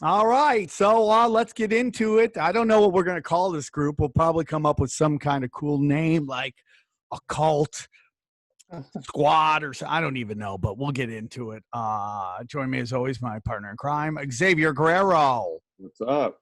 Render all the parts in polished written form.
All right, so let's get into it. I don't know what we're going to call this group. We'll probably come up with some kind of cool name like Occult Squad or so. I don't even know, but we'll get into it. Join me as always, my partner in crime, Xavier Guerrero. What's up?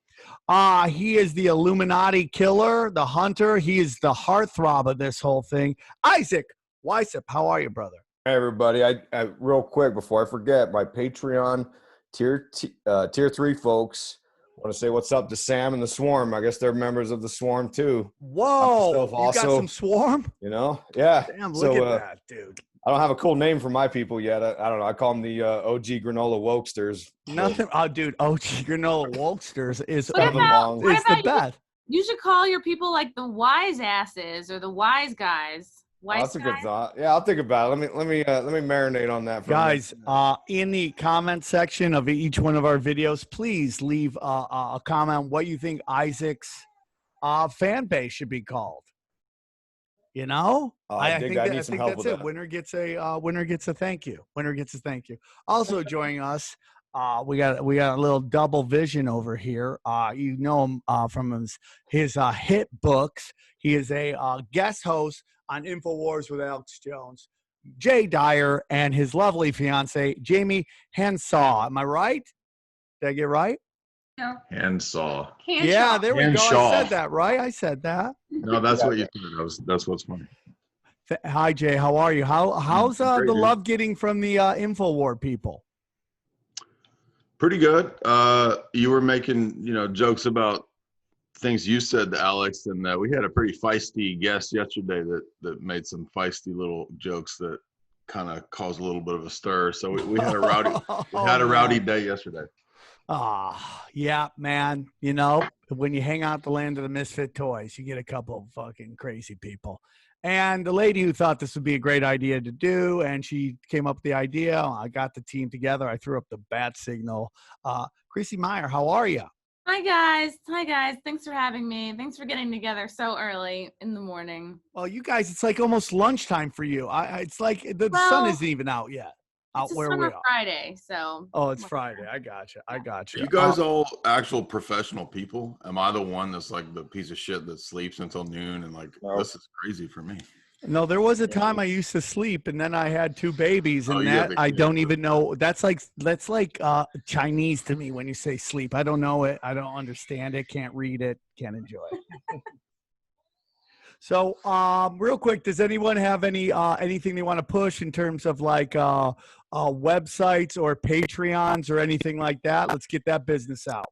He is the Illuminati killer, the hunter. He is the heartthrob of this whole thing. Isaac Weissep, how are you, brother? Hey, everybody. I real quick before I forget, my Patreon tier 3 folks want to say what's up to Sam and the Swarm. I guess they're members of the Swarm too. Whoa, you got some Swarm? You know, yeah. Damn, look at that, dude. I don't have a cool name for my people yet. I don't know. I call them the OG Granola Wokesters. Nothing. Oh, dude, OG Granola Wokesters is the best. You should call your people like the wise asses or the wise guys. That's a good thought. Yeah, I'll think about it. Let me marinate on that. Guys, in the comment section of each one of our videos, please leave a comment on what you think Isaac's fan base should be called. You know, I think that's it. Winner gets a thank you. Winner gets a thank you. Also joining us, we got a little double vision over here. You know him from his hit books. He is a guest host on InfoWars with Alex Jones, Jay Dyer, and his lovely fiance Jamie Henshaw. Am I right? Did I get right? No. Henshaw. Yeah, there we go. I said that right. I said that. No, that's what you said. That's what's funny. Hi, Jay. How are you? How's the love getting from the InfoWar people? Pretty good. You were making jokes about things you said to Alex, and we had a pretty feisty guest yesterday that made some feisty little jokes that kind of caused a little bit of a stir. So we had a rowdy day yesterday. Yeah, man. You know, when you hang out the land of the misfit toys, you get a couple of fucking crazy people. And the lady who thought this would be a great idea to do, and she came up with the idea. I got the team together. I threw up the bat signal. Chrissy Meyer, how are you? Hi, guys. Thanks for having me. Thanks for getting together so early in the morning. Well, you guys, it's like almost lunchtime for you. It's like the sun isn't even out yet. It's a summer Friday, so. Oh, it's Friday. I gotcha. You guys all actual professional people? Am I the one that's like the piece of shit that sleeps until noon and this is crazy for me? No, there was a time I used to sleep, and then I had 2 babies, and I don't even know. That's like Chinese to me when you say sleep. I don't know it. I don't understand it. Can't read it. Can't enjoy it. So, real quick, does anyone have anything they want to push in terms of like websites or Patreons or anything like that? Let's get that business out.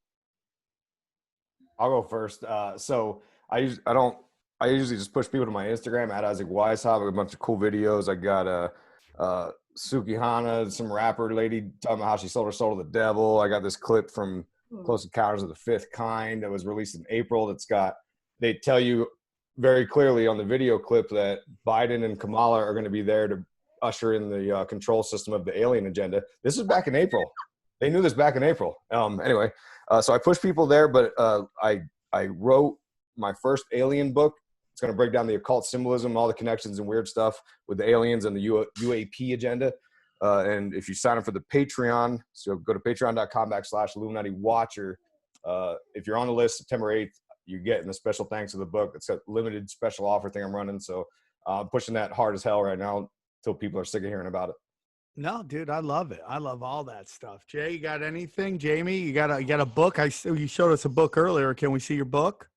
I'll go first. So I usually just push people to my Instagram at Isaac Weishaupt. I have a bunch of cool videos. I got Suki Hana, some rapper lady talking about how she sold her soul to the devil. I got this clip from Close Encounters of the Fifth Kind that was released in April. They tell you very clearly on the video clip that Biden and Kamala are going to be there to usher in the control system of the alien agenda. This is back in April. They knew this back in April. Anyway, so I push people there, but I wrote my first alien book. It's going to break down the occult symbolism, all the connections and weird stuff with the aliens and the UAP agenda. And if you sign up for the Patreon, so go to patreon.com/Illuminati Watcher. If you're on the list, September 8th, you're getting the special thanks of the book. It's a limited special offer thing I'm running. So I'm pushing that hard as hell right now until people are sick of hearing about it. No, dude, I love it. I love all that stuff. Jay, you got anything? Jamie, you got a book? You showed us a book earlier. Can we see your book?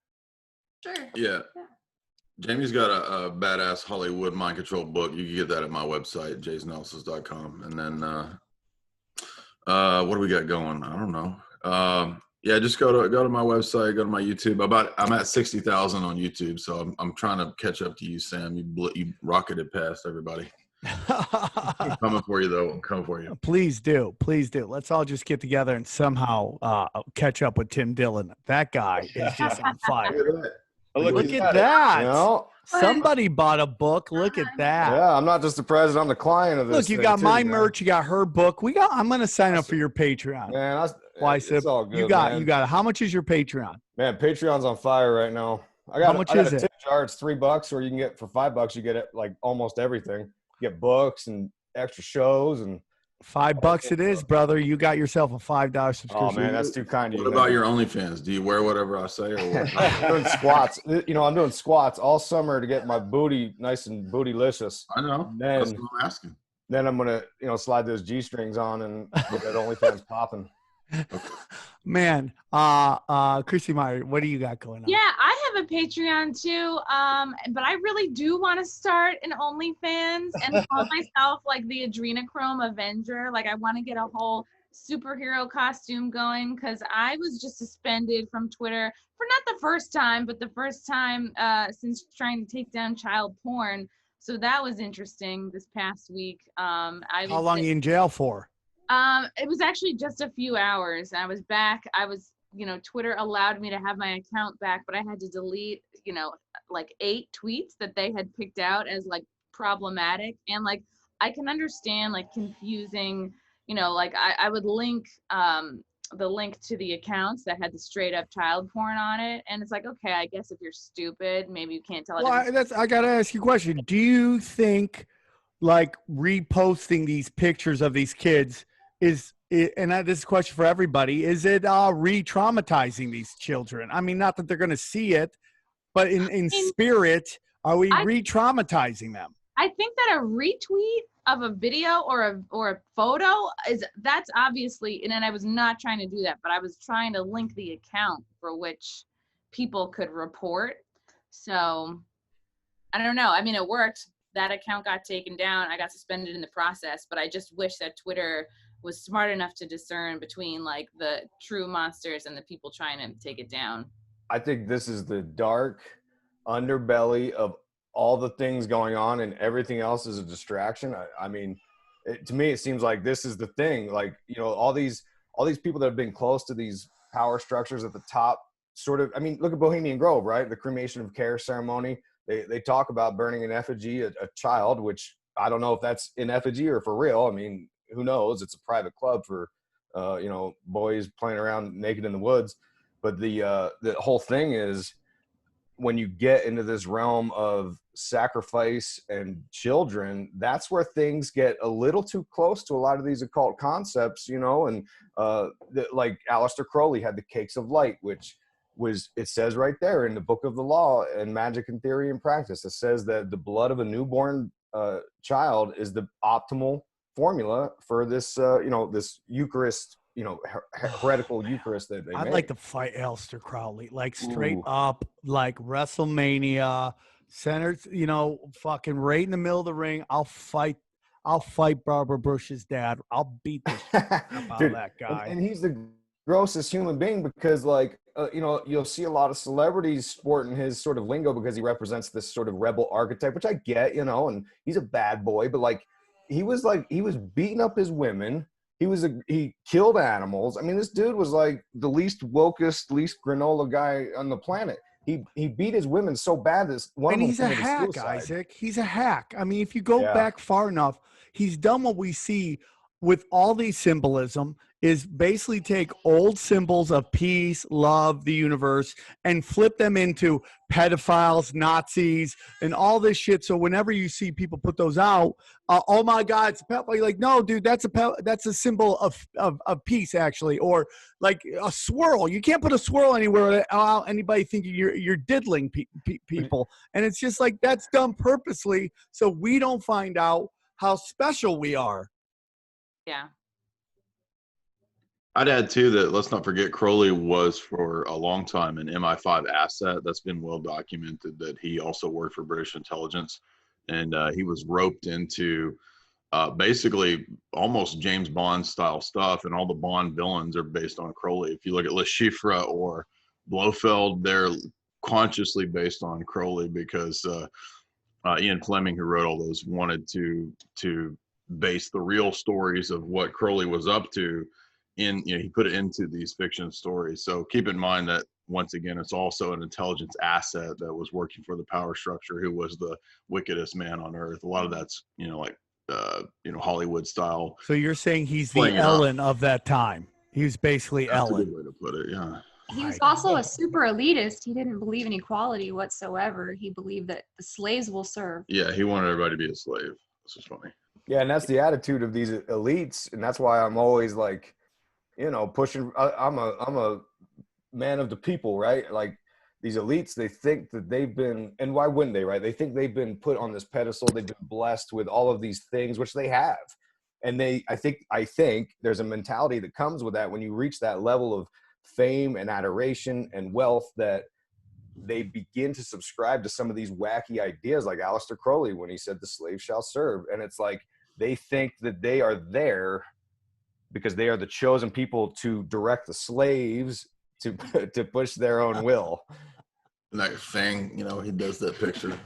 Sure. Yeah. Jamie's got a badass Hollywood mind control book. You can get that at my website, jaysnelsons.com. And then what do we got going? I don't know. Yeah, just go to my website, go to my YouTube. I'm at 60,000 on YouTube, so I'm trying to catch up to you, Sam. You rocketed past everybody. I'm coming for you, though. I'm coming for you. Please do. Let's all just get together and somehow catch up with Tim Dillon. That guy is just on fire. Look at that. You know? Somebody bought a book. Look at that. Yeah, I'm not just the president. I'm the client of this. Look, you got my merch. You got her book. I'm going to sign up for your Patreon. Man, it's all good. You got it. How much is your Patreon? Man, Patreon's on fire right now. How much is it? Tip jar. It's $3, or you can get for $5. You get it like almost everything. You get books and extra shows, and $5 it is, brother. You got yourself a $5 subscription. Oh man, that's too kind of you. What about your OnlyFans? Do you wear whatever I say, or what? I'm doing squats. I'm doing squats all summer to get my booty nice and bootylicious. I know. That's what I'm asking. Then I'm gonna, slide those G-strings on and get that OnlyFans popping. Man, Chrissy Meyer, what do you got going on? Yeah, I have a Patreon too, but I really do want to start an OnlyFans and call myself like the Adrenochrome Avenger. Like, I want to get a whole superhero costume going, because I was just suspended from Twitter for not the first time, but the first time since trying to take down child porn. So that was interesting this past week. How long are you in jail for? It was actually just a few hours. I was back. Twitter allowed me to have my account back, but I had to delete, like 8 tweets that they had picked out as like problematic. And like, I can understand like confusing, I would link the link to the accounts that had the straight up child porn on it. And it's like, okay, I guess if you're stupid, maybe you can't tell it. Well, I got to ask you a question. Do you think like reposting these pictures of these kids this is a question for everybody, is it re-traumatizing these children? I mean, not that they're going to see it, but in spirit, are we re-traumatizing them? I think that a retweet of a video or a photo that's obviously, and I was not trying to do that, but I was trying to link the account for which people could report. So I don't know. I mean, it worked. That account got taken down. I got suspended in the process, but I just wish that Twitter was smart enough to discern between like the true monsters and the people trying to take it down. I think this is the dark underbelly of all the things going on, and everything else is a distraction. I mean, to me, it seems like this is the thing. Like, all these people that have been close to these power structures at the top, sort of. I mean, look at Bohemian Grove, right? The cremation of care ceremony. They talk about burning in effigy a child, which I don't know if that's in effigy or for real. I mean, who knows? It's a private club for, boys playing around naked in the woods. But the whole thing is, when you get into this realm of sacrifice and children, that's where things get a little too close to a lot of these occult concepts, and like Aleister Crowley had the Cakes of Light, which was, it says right there in the Book of the Law and Magic and Theory and Practice, it says that the blood of a newborn child is the optimal formula for this, this Eucharist, heretical Eucharist that they I'd made. like to fight Aleister Crowley, like straight up, like WrestleMania, centered, fucking right in the middle of the ring. I'll fight Barbara Bush's dad. I'll beat the shit out of that guy. And he's the grossest human being because, like, you'll see a lot of celebrities sporting his sort of lingo because he represents this sort of rebel archetype, which I get, and he's a bad boy, but like, he was beating up his women. He killed animals. I mean, this dude was like the least wokest, least granola guy on the planet. He beat his women so bad that one of them he's a hack, suicide. Isaac. He's a hack. I mean, if you go back far enough, he's done what we see with all these symbolism is basically take old symbols of peace, love, the universe, and flip them into pedophiles, Nazis, and all this shit. So whenever you see people put those out, oh my God, it's a pedophile. You're like, no, dude, that's a symbol of peace, actually. Or like a swirl. You can't put a swirl anywhere without anybody thinking you're diddling people. And it's just like, that's done purposely so we don't find out how special we are. Yeah. I'd add too that let's not forget Crowley was for a long time an MI5 asset. That's been well documented that he also worked for British intelligence, and he was roped into basically almost James Bond style stuff, and all the Bond villains are based on Crowley. If you look at Le Chiffre or Blofeld, they're consciously based on Crowley because Ian Fleming, who wrote all those, wanted to base the real stories of what Crowley was up to in, he put it into these fiction stories. So keep in mind that once again, it's also an intelligence asset that was working for the power structure, who was the wickedest man on earth. A lot of that's, Hollywood style. So you're saying he's the Ellen of that time. He was basically Ellen. That's a good way to put it, yeah. He was also a super elitist. He didn't believe in equality whatsoever. He believed that the slaves will serve. Yeah, he wanted everybody to be a slave. This is funny. Yeah, and that's the attitude of these elites, and that's why I'm always like, pushing. I'm a man of the people, right? Like these elites, they think that they've been, and why wouldn't they, right? They think they've been put on this pedestal. They've been blessed with all of these things, which they have, and I think there's a mentality that comes with that when you reach that level of fame and adoration and wealth that they begin to subscribe to some of these wacky ideas, like Aleister Crowley when he said the slave shall serve. And it's like they think that they are there because they are the chosen people to direct the slaves to push their own will. That thing, he does that picture.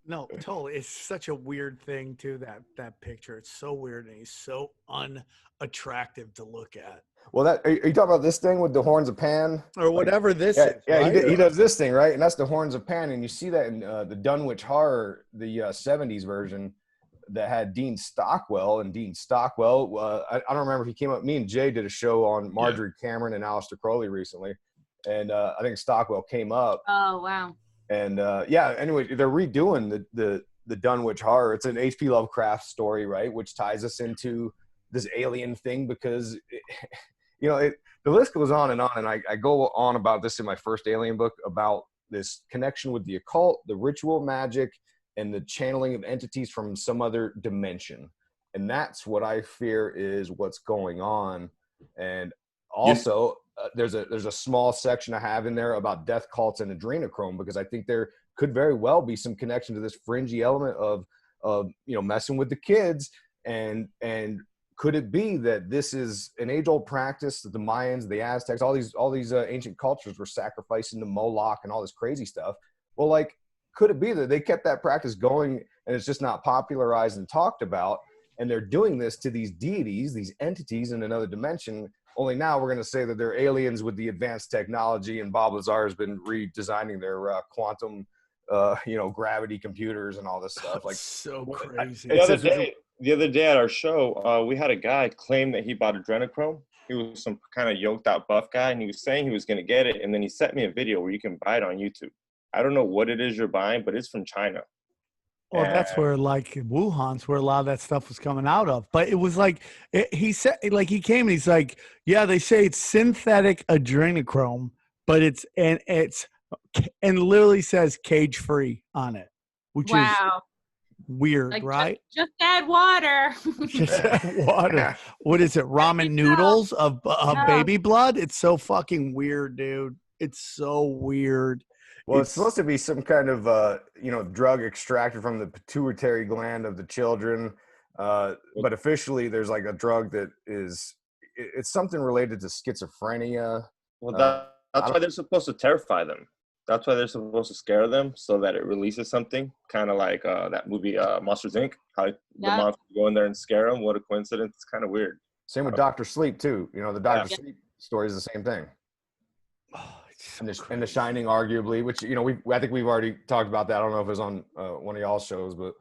No, totally. It's such a weird thing too, that picture. It's so weird, and he's so unattractive to look at. Well, are you talking about this thing with the horns of Pan? Or whatever this is. Yeah, right? he does this thing, right? And that's the horns of Pan. And you see that in the Dunwich Horror, the 70s version that had Dean Stockwell. And Dean Stockwell, I don't remember if he came up. Me and Jay did a show on Marjorie Cameron and Aleister Crowley recently. And I think Stockwell came up. Oh, wow. And anyway, they're redoing the Dunwich Horror. It's an H.P. Lovecraft story, right? Which ties us into this alien thing because, the list goes on. And I go on about this in my first Alien book about this connection with the occult, the ritual magic, and the channeling of entities from some other dimension. And that's what I fear is what's going on. And also, there's a small section I have in there about death cults and adrenochrome, because I think there could very well be some connection to this fringy element of messing with the kids. And could it be that this is an age-old practice that the Mayans, the Aztecs, all these ancient cultures were sacrificing to Moloch and all this crazy stuff? Well, like, could it be that they kept that practice going and it's just not popularized and talked about, and they're doing this to these deities, these entities in another dimension? Only now we're going to say that they're aliens with the advanced technology, and Bob Lazar has been redesigning their quantum, gravity computers and all this stuff. Like, so crazy. The other day at our show, we had a guy claim that he bought Adrenochrome. He was some kind of yoked out buff guy, and he was saying he was going to get it. And then he sent me a video where you can buy it on YouTube. I don't know what it is you're buying, but it's from China. Well, that's where, like, Wuhan's where a lot of that stuff was coming out of. But it was like, he said, like, he came and he's like, yeah, they say it's synthetic adrenochrome, but it's literally says cage free on it, which is weird, like, right? Just add water. Just add water. What is it? Ramen noodles of baby blood? It's so fucking weird, dude. It's so weird. Well, it's supposed to be some kind of, drug extracted from the pituitary gland of the children. But officially, there's like a drug that it's something related to schizophrenia. Well, that's why they're supposed to terrify them. That's why they're supposed to scare them so that it releases something. Kind of like that movie Monsters, Inc. How the monsters go in there and scare them. What a coincidence. It's kind of weird. Same with Dr. Sleep, too. The Dr. Sleep story is the same thing. And The Shining, arguably, which I think we've already talked about that. I don't know if it was on one of y'all's shows, but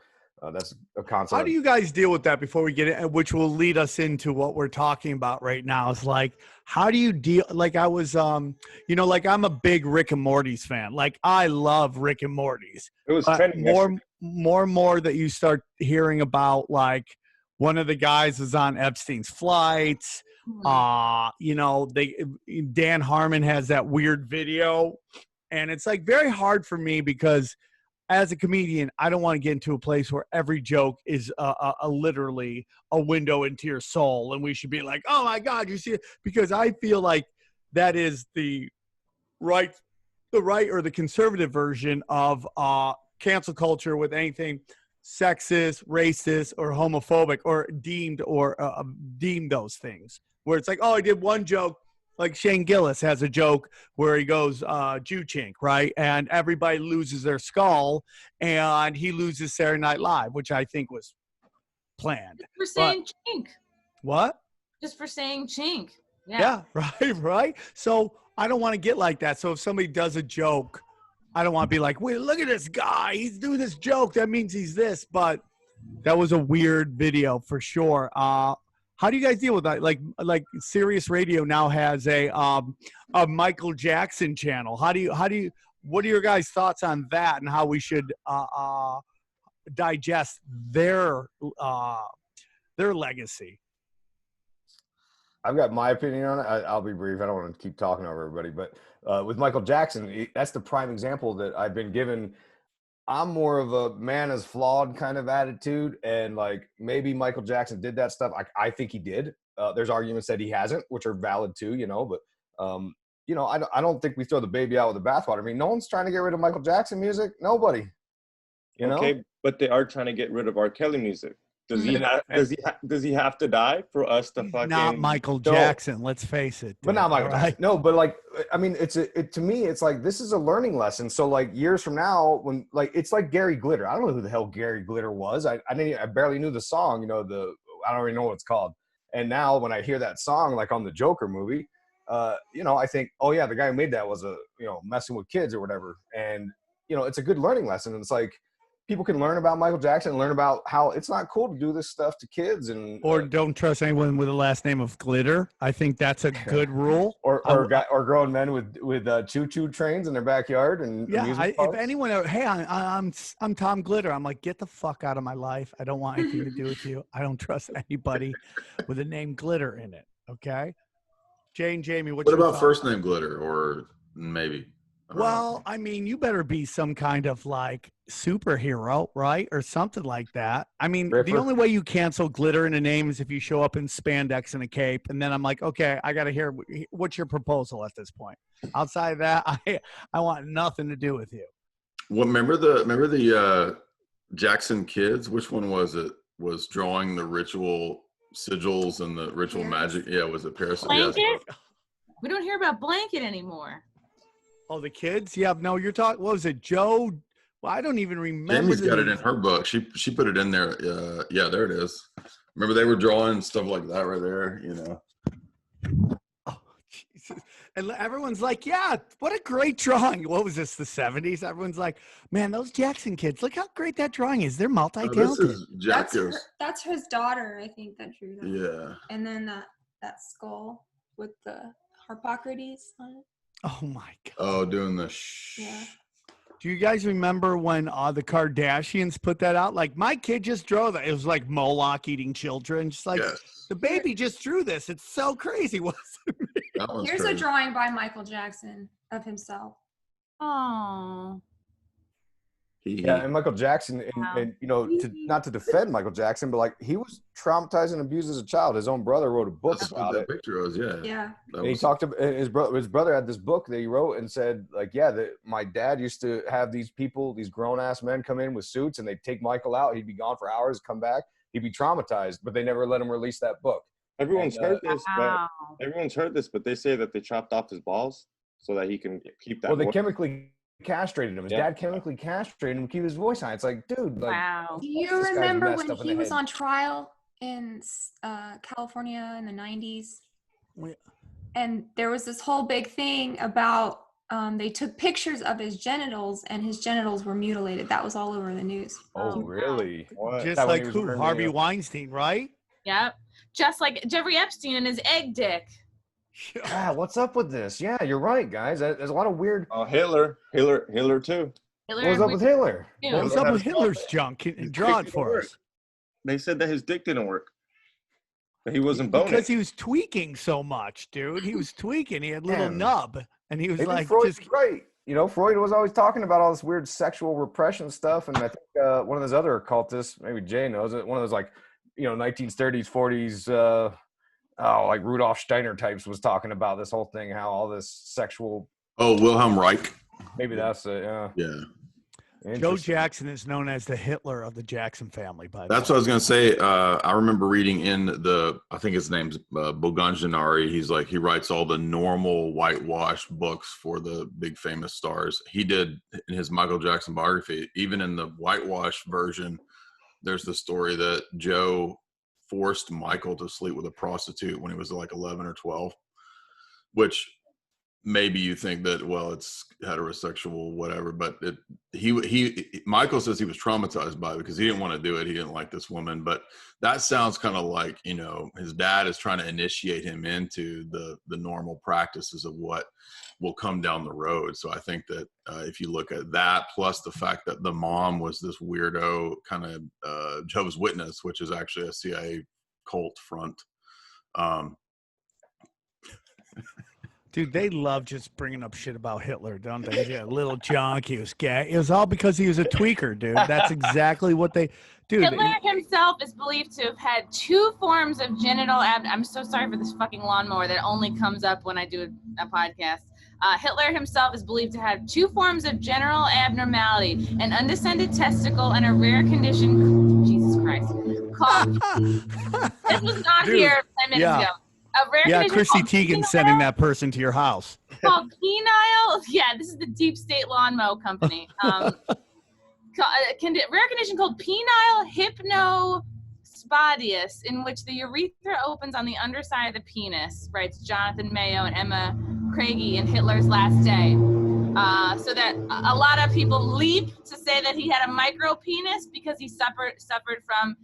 that's a concept. How do you guys deal with that before we get it? Which will lead us into what we're talking about right now. Is like, how do you deal? Like, I was, like, I'm a big Rick and Morty's fan. Like, I love Rick and Morty's. It was trending more and more that you start hearing about, like, one of the guys is on Epstein's flights. Dan Harmon has that weird video, and it's like very hard for me because as a comedian, I don't want to get into a place where every joke is literally a window into your soul, and we should be like, oh my God, you see it? Because I feel like that is the right or the conservative version of cancel culture with anything sexist, racist, or homophobic, or deemed those things. Where it's like, oh, I did one joke, like Shane Gillis has a joke where he goes, Jew chink, right? And everybody loses their skull, and he loses Saturday Night Live, which I think was planned. Just for saying chink. What? Just for saying chink. Yeah, right. So I don't want to get like that. So if somebody does a joke, I don't want to be like, wait, look at this guy. He's doing this joke. That means he's this. But that was a weird video for sure. How do you guys deal with that? Like Sirius Radio now has a Michael Jackson channel. What are your guys' thoughts on that, and how we should digest their legacy. I've got my opinion on it. I'll be brief. I don't want to keep talking over everybody, but with Michael Jackson, that's the prime example that I've been given. I'm more of a man is flawed kind of attitude, and like maybe Michael Jackson did that stuff. I think he did. There's arguments that he hasn't, which are valid too, you know. But you know, I don't think we throw the baby out with the bathwater. I mean, no one's trying to get rid of Michael Jackson music. Nobody. You know. Okay, but they are trying to get rid of R. Kelly music. Does he have to die for us to fucking? Not Michael Jackson. Let's face it. But not Michael Jackson. No, but like, I mean, to me, it's like this is a learning lesson. So like years from now, when like it's like Gary Glitter. I don't know who the hell Gary Glitter was. I barely knew the song. You know, I don't even know what it's called. And now when I hear that song, like on the Joker movie, you know, I think, oh yeah, the guy who made that was messing with kids or whatever. And you know, it's a good learning lesson. And it's like, people can learn about Michael Jackson and learn about how it's not cool to do this stuff to kids, and or don't trust anyone with the last name of Glitter. I think that's a good rule. or grown men with choo-choo trains in their backyard and if anyone ever, hey, I'm Tom Glitter. I'm like, get the fuck out of my life. I don't want anything to do with you. I don't trust anybody with the name Glitter in it. Okay, Jane, Jamie, what about first name Glitter or maybe? Well, I mean, you better be some kind of like superhero, right? Or something like that. I mean, Ripper. The only way you cancel Glitter in a name is if you show up in spandex and a cape. And then I'm like, okay, I got to hear what's your proposal at this point. Outside of that, I want nothing to do with you. Well, remember the Jackson kids? Which one was it? Was drawing the ritual sigils and the ritual magic? Yeah, was it Paris? Blanket? Yes. We don't hear about Blanket anymore. Oh, the kids? Yeah, no, you're talking, what was it, Joe? Well, I don't even remember. Jamie's got it in her book. She put it in there. Yeah, there it is. Remember they were drawing stuff like that right there, you know. Oh, Jesus. And everyone's like, yeah, what a great drawing. What was this, the 70s? Everyone's like, man, those Jackson kids, look how great that drawing is. They're multi-talented. That's his daughter, I think, that drew that. Yeah. And then that skull with the Harpocrates on it. Oh my God. Oh, doing the Yeah. Do you guys remember when the Kardashians put that out? Like, my kid just drew that. It was like Moloch eating children. Just like, the baby just drew this. It's so crazy. Here's a drawing by Michael Jackson of himself. Oh. Yeah, and Michael Jackson, and you know, not to defend Michael Jackson, but like he was traumatized and abused as a child. His own brother wrote a book about it. Picture was, yeah. And he talked about his brother had this book that he wrote and said, like, yeah, that my dad used to have these people, these grown ass men come in with suits, and they'd take Michael out. He'd be gone for hours, come back, he'd be traumatized, but they never let him release that book. Everyone's heard this, but they say that they chopped off his balls so that he can keep that. Well, they chemically castrated him. His dad chemically castrated him to keep his voice on. It's like, dude, like, wow. Do you remember when he was on trial in California in the 90s? And there was this whole big thing about they took pictures of his genitals and his genitals were mutilated. That was all over the news. Oh, really? Just like who? Harvey Weinstein, right? Yep. Just like Jeffrey Epstein and his egg dick. Yeah, what's up with this? Yeah, you're right, guys. There's a lot of weird. Oh, Hitler too. What's up with Hitler? What's up with Hitler's junk? Draw it for us. They said that his dick didn't work. That he wasn't boning. Because he was tweaking so much, dude. He was tweaking. He had a little nub, and he was Maybe like, Freud's right. You know, Freud was always talking about all this weird sexual repression stuff, and I think one of those other occultists, maybe Jay knows it. One of those 1930s, 40s. Like Rudolf Steiner types was talking about this whole thing, how all this sexual. Oh, Wilhelm Reich. Maybe that's it. Yeah. Yeah. Joe Jackson is known as the Hitler of the Jackson family. That's what I was going to say. I remember reading in I think his name's Boganjanari. He writes all the normal whitewashed books for the big famous stars. He did in his Michael Jackson biography, even in the whitewashed version, there's the story that Joe forced Michael to sleep with a prostitute when he was like 11 or 12, which maybe you think that, well, it's heterosexual, whatever, but Michael says he was traumatized by it because he didn't want to do it. He didn't like this woman, but that sounds kind of like, his dad is trying to initiate him into the normal practices of what will come down the road. So I think that if you look at that, plus the fact that the mom was this weirdo kind of Jehovah's Witness, which is actually a CIA cult front. Dude, they love just bringing up shit about Hitler, don't they? Yeah, little junk. He was gay. It was all because he was a tweaker, dude. That's exactly what they. Dude, Hitler himself is believed to have had 2 forms of genital I'm so sorry for this fucking lawnmower that only comes up when I do a podcast. Hitler himself is believed to have 2 forms of genital abnormality: an undescended testicle and a rare condition. Jesus Christ. Called. This was not here 10 minutes ago. A rare Chrissy Teigen sending that person to your house. Called penile. Yeah, this is the Deep State Lawnmower Company. A rare condition called penile hypnospadias, in which the urethra opens on the underside of the penis, writes Jonathan Mayo and Emma Craigie in Hitler's Last Day. So that a lot of people leap to say that he had a micro penis because he suffered from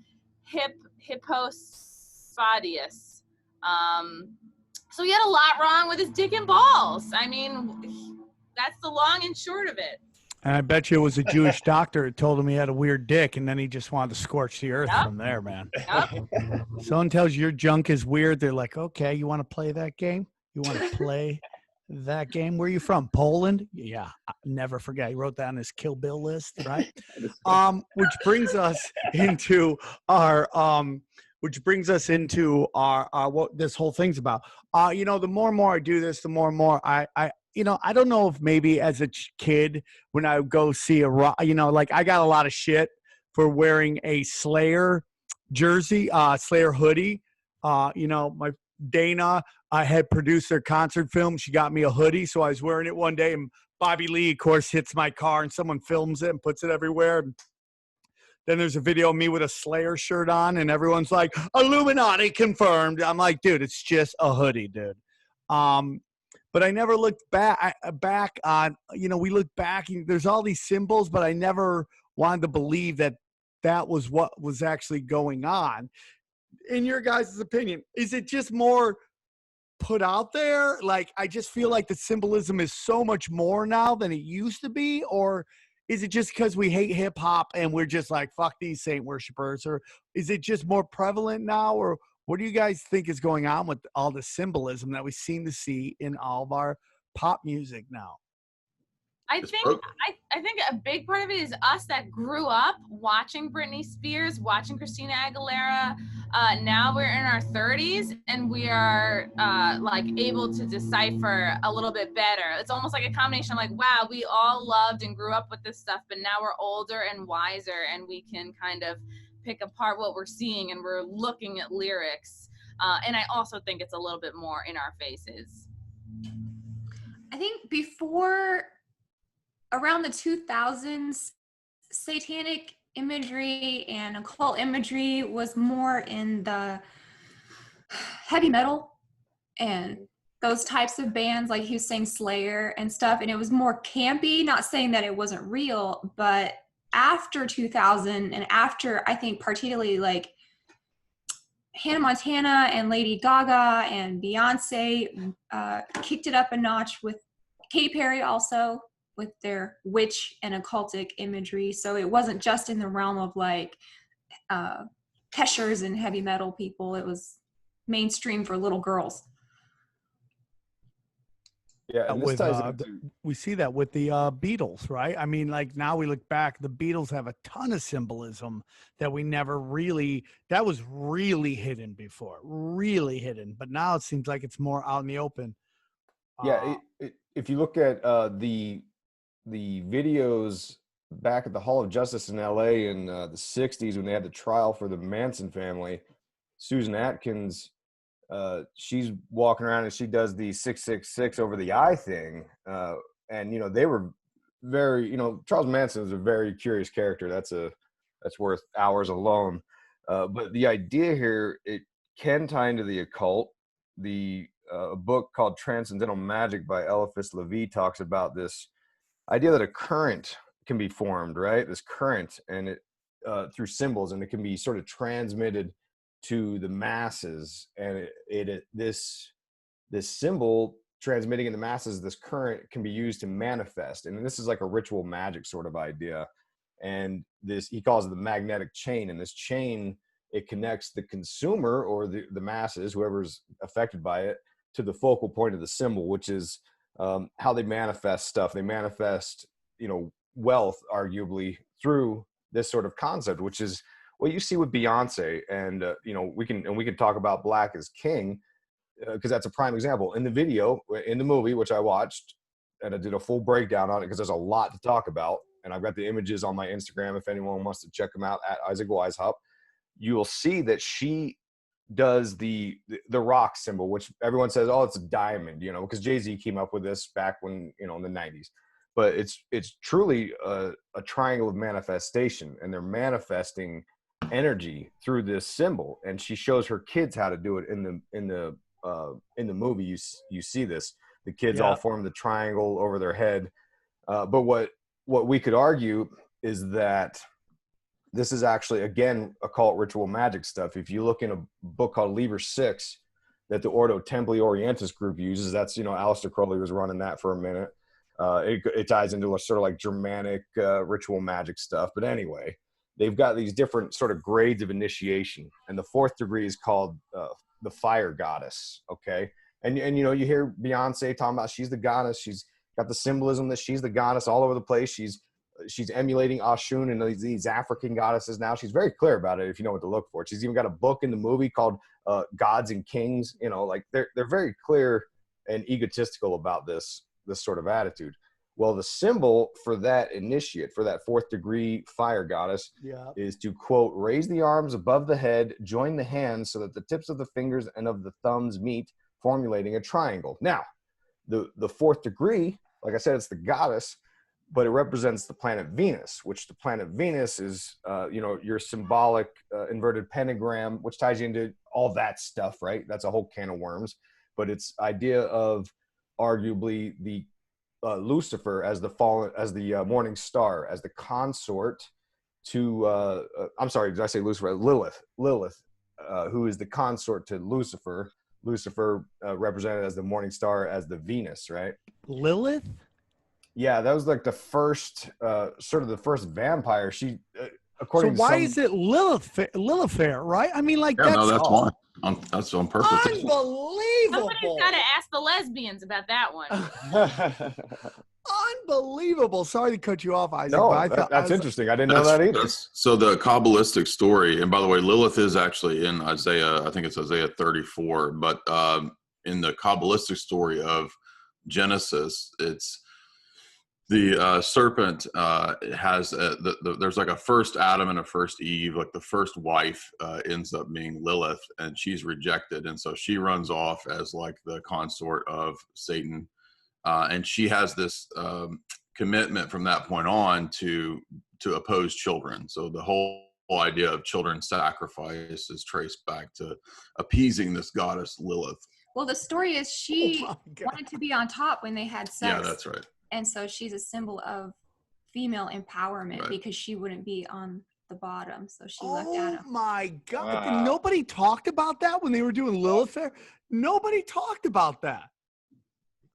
hypospadias. So he had a lot wrong with his dick and balls. I mean, that's the long and short of it. And I bet you it was a Jewish doctor who told him he had a weird dick, and then he just wanted to scorch the earth from there, man. Yep. Someone tells you your junk is weird, they're like, okay, you want to play that game? You want to play that game? Where are you from? Poland? Yeah, I'll never forget. He wrote that on his Kill Bill list, right? Which brings us into our what this whole thing's about. The more and more I do this, the more and more I don't know if maybe as a kid when I would go see like I got a lot of shit for wearing a Slayer jersey, Slayer hoodie. My Dana, I had produced their concert film. She got me a hoodie, so I was wearing it one day, and Bobby Lee, of course, hits my car, and someone films it and puts it everywhere. Then there's a video of me with a Slayer shirt on, and everyone's like, Illuminati confirmed. I'm like, dude, it's just a hoodie, dude. But I never looked back on, we look back, and there's all these symbols, but I never wanted to believe that that was what was actually going on. In your guys' opinion, is it just more put out there? Like, I just feel like the symbolism is so much more now than it used to be, or is it just because we hate hip hop and we're just like, fuck these saint worshipers? Or is it just more prevalent now? Or what do you guys think is going on with all the symbolism that we seem to see in all of our pop music now? I think a big part of it is us that grew up watching Britney Spears, watching Christina Aguilera. Now we're in our 30s and we are able to decipher a little bit better. It's almost like a combination of like, wow, we all loved and grew up with this stuff, but now we're older and wiser and we can kind of pick apart what we're seeing and we're looking at lyrics. And I also think it's a little bit more in our faces. I think before around the 2000s, satanic imagery and occult imagery was more in the heavy metal and those types of bands, like he was saying Slayer and stuff, and it was more campy. Not saying that it wasn't real, but after 2000 and after, I think particularly like Hannah Montana and Lady Gaga and Beyonce kicked it up a notch, with Katy Perry also, with their witch and occultic imagery. So it wasn't just in the realm of like Keshers and heavy metal people. It was mainstream for little girls. Yeah, and this ties into... we see that with the Beatles, right? I mean, like now we look back, the Beatles have a ton of symbolism that we never really, that was really hidden before, really hidden. But now it seems like it's more out in the open. Yeah, if you look at the videos back at the Hall of Justice in LA in the 60s when they had the trial for the Manson family, Susan Atkins, she's walking around and she does the 666 over the eye thing. And, they were very, Charles Manson is a very curious character. That's worth hours alone. But the idea here, it can tie into the occult, the a book called Transcendental Magic by Eliphas Levi talks about this idea that a current can be formed, right? This current, and it through symbols, and it can be sort of transmitted to the masses. And this symbol transmitting in the masses, this current can be used to manifest. And this is like a ritual magic sort of idea. And this, he calls it the magnetic chain. And this chain, it connects the consumer or the masses, whoever's affected by it, to the focal point of the symbol, which is how they manifest stuff. They manifest, wealth, arguably, through this sort of concept, which is what you see with Beyonce. And we can talk about Black is King, because that's a prime example. In the movie, which I watched, and I did a full breakdown on it because there's a lot to talk about. And I've got the images on my Instagram if anyone wants to check them out at Isaac Weishaupt. You will see that she does the rock symbol, which everyone says, oh, it's a diamond, because Jay-Z came up with this back when, in the 90s. But it's truly a triangle of manifestation, and they're manifesting energy through this symbol. And she shows her kids how to do it in the movie. You see this, the kids all form the triangle over their head. But what we could argue is that this is actually, again, occult ritual magic stuff. If you look in a book called Liber 6 that the Ordo Templi Orientis group uses, that's, Aleister Crowley was running that for a minute. It ties into a sort of like Germanic ritual magic stuff. But anyway, they've got these different sort of grades of initiation. And the 4th degree is called the fire goddess, okay? And you hear Beyonce talking about she's the goddess. She's got the symbolism that she's the goddess all over the place. She's emulating Oshun and these African goddesses now. She's very clear about it if you know what to look for. She's even got a book in the movie called Gods and Kings. Like they're very clear and egotistical about this sort of attitude. Well, the symbol for that initiate, for that 4th degree fire goddess, is to, quote, raise the arms above the head, join the hands so that the tips of the fingers and of the thumbs meet, formulating a triangle. Now, the 4th degree, like I said, it's the goddess, but it represents the planet Venus, which the planet Venus is, your symbolic inverted pentagram, which ties you into all that stuff, right? That's a whole can of worms. But it's idea of arguably the Lucifer as the morning star, as the consort to, I'm sorry, did I say Lucifer? Lilith, who is the consort to Lucifer. Lucifer represented as the morning star, as the Venus, right? Lilith? Yeah, that was like the first, sort of the first vampire. She, according so why to is it Lilith, right? I mean, like, that's why. That's on purpose. Unbelievable. Somebody's got to ask the lesbians about that one. Unbelievable. Sorry to cut you off, Isaac. No, but that's interesting. I didn't know that either. So the Kabbalistic story, and by the way, Lilith is actually in Isaiah, I think it's Isaiah 34, but in the Kabbalistic story of Genesis, it's the serpent has there's like a first Adam and a first Eve. Like the first wife ends up being Lilith, and she's rejected, and so she runs off as like the consort of Satan, and she has this commitment from that point on to oppose children. So the whole idea of children's sacrifice is traced back to appeasing this goddess Lilith. Well, the story is she wanted to be on top when they had sex. Yeah, that's right. And so she's a symbol of female empowerment because she wouldn't be on the bottom. So she left Adam. Oh my God. Wow. Nobody talked about that when they were doing Lilith. Nobody talked about that.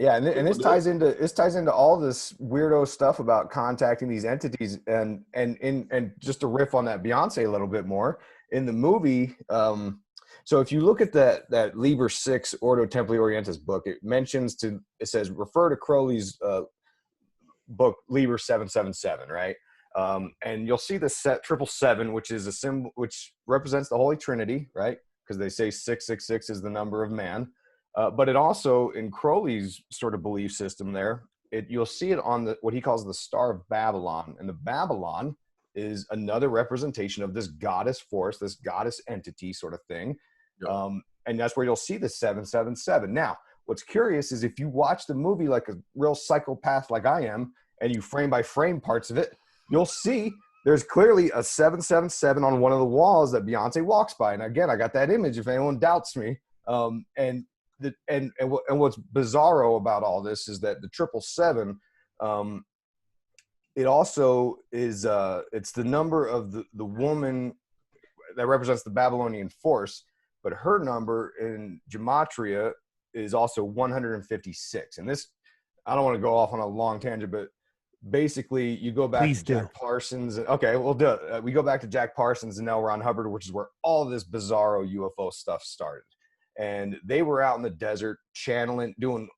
Yeah, and this ties into all this weirdo stuff about contacting these entities, and just to riff on that Beyonce a little bit more in the movie. So if you look at that Liber 6 Ordo Templi Orientis book, it says refer to Crowley's book Liber 777, right? And you'll see the set 777, which is a symbol which represents the Holy Trinity, right? Because they say 666 is the number of man. But it also, in Crowley's sort of belief system there, you'll see it on what he calls the Star of Babylon. And the Babylon is another representation of this goddess force, this goddess entity sort of thing. Yep. And that's where you'll see the 777. Now, what's curious is if you watch the movie like a real psychopath like I am, and you frame by frame parts of it, you'll see there's clearly a 777 on one of the walls that Beyonce walks by. And again, I got that image if anyone doubts me. And what's bizarro about all this is that the 777, it also is it's the number of the woman that represents the Babylonian force, but her number in gematria is also 156. And this, I don't want to go off on a long tangent, but basically you go back to Jack Parsons. Okay, we'll do it. We go back to Jack Parsons and L. Ron Hubbard, which is where all this bizarro UFO stuff started. And they were out in the desert channeling, doing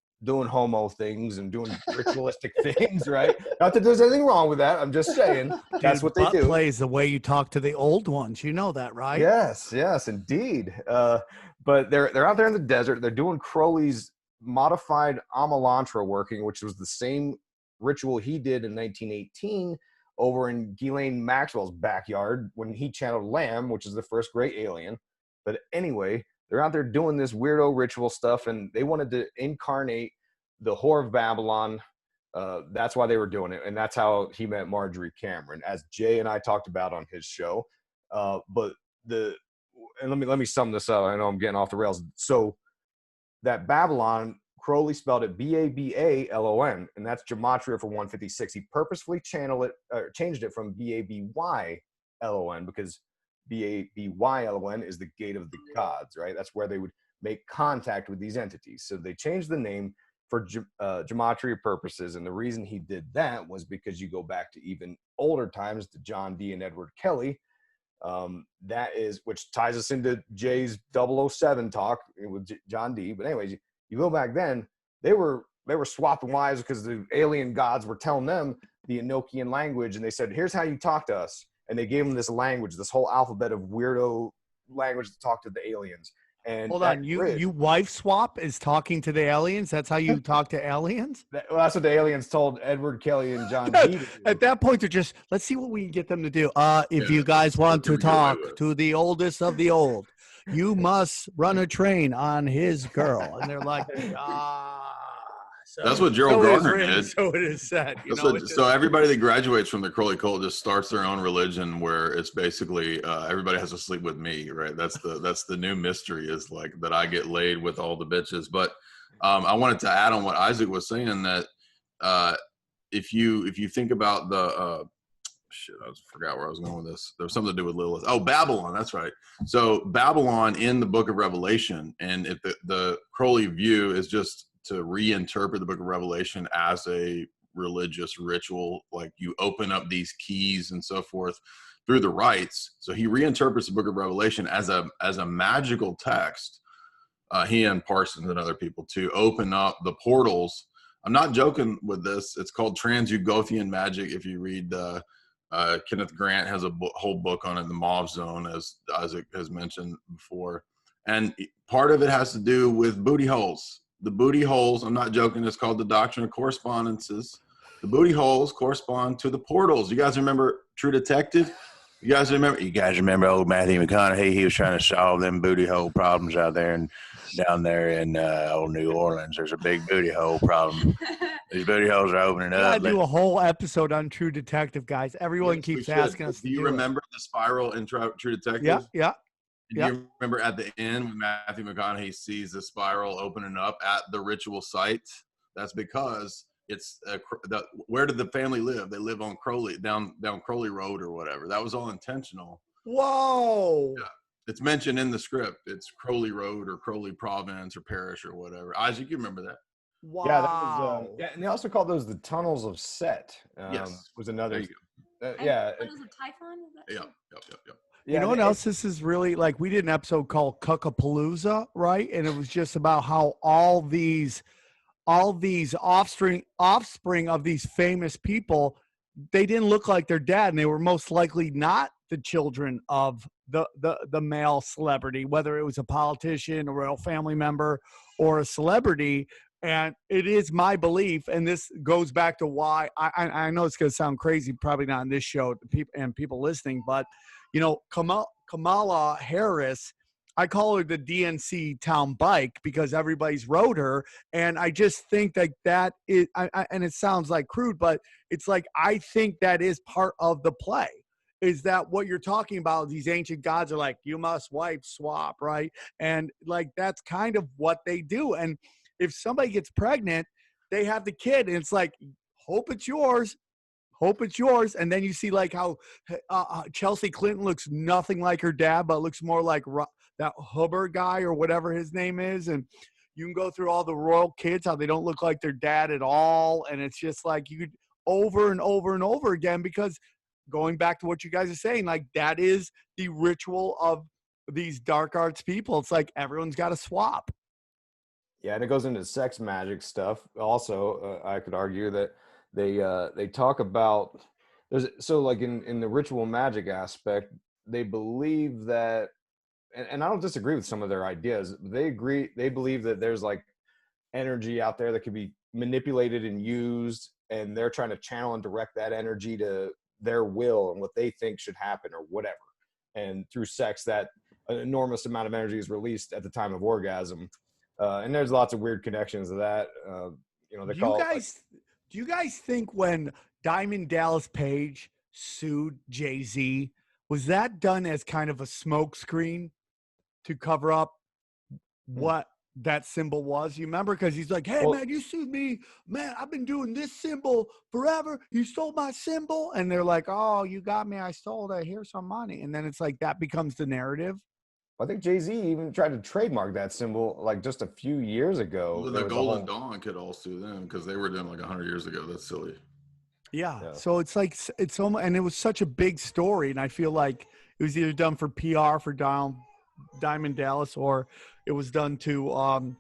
homo things and doing ritualistic things, right? Not that there's anything wrong with that. I'm just saying that's what they do. Plays the way you talk to the old ones. You know that, right? Yes, indeed. But they're out there in the desert. They're doing Crowley's modified Amalantra working, which was the same ritual he did in 1918 over in Ghislaine Maxwell's backyard when he channeled Lamb, which is the first great alien. But anyway, they're out there doing this weirdo ritual stuff, and they wanted to incarnate the Whore of Babylon. That's why they were doing it, and that's how he met Marjorie Cameron, as Jay and I talked about on his show. But let me sum this up. I know I'm getting off the rails. So that Babylon, Crowley spelled it Babalon, and that's gematria for 156. He purposefully changed it from Babylon because Babylon is the gate of the gods, right? That's where they would make contact with these entities. So they changed the name for gematria purposes. And the reason he did that was because you go back to even older times to John Dee and Edward Kelly. Which ties us into Jay's 007 talk with John Dee. But anyways, you go back then, they were swapping wives because the alien gods were telling them the Enochian language. And they said, here's how you talk to us. And they gave them this language, this whole alphabet of weirdo language to talk to the aliens. And hold on, you wife swap is talking to the aliens? That's how you talk to aliens? That's what the aliens told Edward Kelly and John Dee. At that point, they're just, let's see what we can get them to do. If you guys want to talk to the oldest of the old, you must run a train on his girl. And they're like, So, that's what Gerald Gardner did. So it is said. So everybody that graduates from the Crowley cult just starts their own religion where it's basically everybody has to sleep with me, right? That's the new mystery, is like that I get laid with all the bitches. But I wanted to add on what Isaac was saying, that if you think about the I forgot where I was going with this. There was something to do with Lilith. Oh, Babylon. That's right. So Babylon in the Book of Revelation, and if the Crowley view is just to reinterpret the Book of Revelation as a religious ritual, like you open up these keys and so forth through the rites. So he reinterprets the Book of Revelation as a magical text. He and Parsons and other people to open up the portals. I'm not joking with this. It's called Transugothian Magic. If you read Kenneth Grant has a whole book on it, The Mauve Zone, as Isaac has mentioned before. And part of it has to do with booty holes. The booty holes, I'm not joking, it's called the Doctrine of Correspondences. The booty holes correspond to the portals. You guys remember True Detective? You guys remember old Matthew McConaughey? He was trying to solve them booty hole problems out there and down there in old New Orleans. There's a big booty hole problem. These booty holes are opening up. I do a whole episode on True Detective, guys. Everyone keeps asking us. Do you remember the spiral in True Detective? Yeah. Do you remember at the end when Matthew McConaughey sees the spiral opening up at the ritual site? That's because it's where did the family live? They live on Crowley, down Crowley Road or whatever. That was all intentional. Whoa. Yeah. It's mentioned in the script. It's Crowley Road or Crowley Province or Parish or whatever. Isaac, you remember that? Wow. Yeah, that was, and they also called those the tunnels of Set. Yes. Was another. There you go. Tunnels of Typhon? Yep. You know what else this is really like? We did an episode called Cuckapalooza, right? And it was just about how all these offspring of these famous people, they didn't look like their dad, and they were most likely not the children of the male celebrity, whether it was a politician, a royal family member, or a celebrity. And it is my belief, and this goes back to why I know it's going to sound crazy, probably not on this show, people listening, but Kamala Harris, I call her the DNC town bike because everybody's rode her, and I just think that is, and it sounds like crude, but it's like I think that is part of the play. is that what you're talking about? These ancient gods are like, you must wife swap, right? And like, that's kind of what they do. And if somebody gets pregnant, they have the kid, and it's like, hope it's yours. Hope it's yours. And then you see like how Chelsea Clinton looks nothing like her dad, but looks more like that Hubbard guy or whatever his name is. And you can go through all the royal kids, how they don't look like their dad at all. And it's just like you could over and over and over again, because going back to what you guys are saying, like that is the ritual of these dark arts people. It's like everyone's got to swap. Yeah, and it goes into sex magic stuff. Also, I could argue that they talk about so like in the ritual magic aspect, they believe that, and I don't disagree with some of their ideas. They believe that there's like energy out there that could be manipulated and used, and they're trying to channel and direct that energy to their will and what they think should happen or whatever. And through sex, that an enormous amount of energy is released at the time of orgasm. And there's lots of weird connections to that. Do you guys think when Diamond Dallas Page sued Jay-Z, was that done as kind of a smokescreen to cover up what that symbol was? You remember? Because he's like, hey, man, you sued me. Man, I've been doing this symbol forever. You stole my symbol. And they're like, oh, you got me. I stole it. Here's some money. And then it's like that becomes the narrative. I think Jay-Z even tried to trademark that symbol like just a few years ago. Well, the Golden Dawn could all sue them because they were done like 100 years ago. That's silly. Yeah. So it's like, it's almost, and it was such a big story. And I feel like it was either done for PR for Diamond Dallas, or it was done to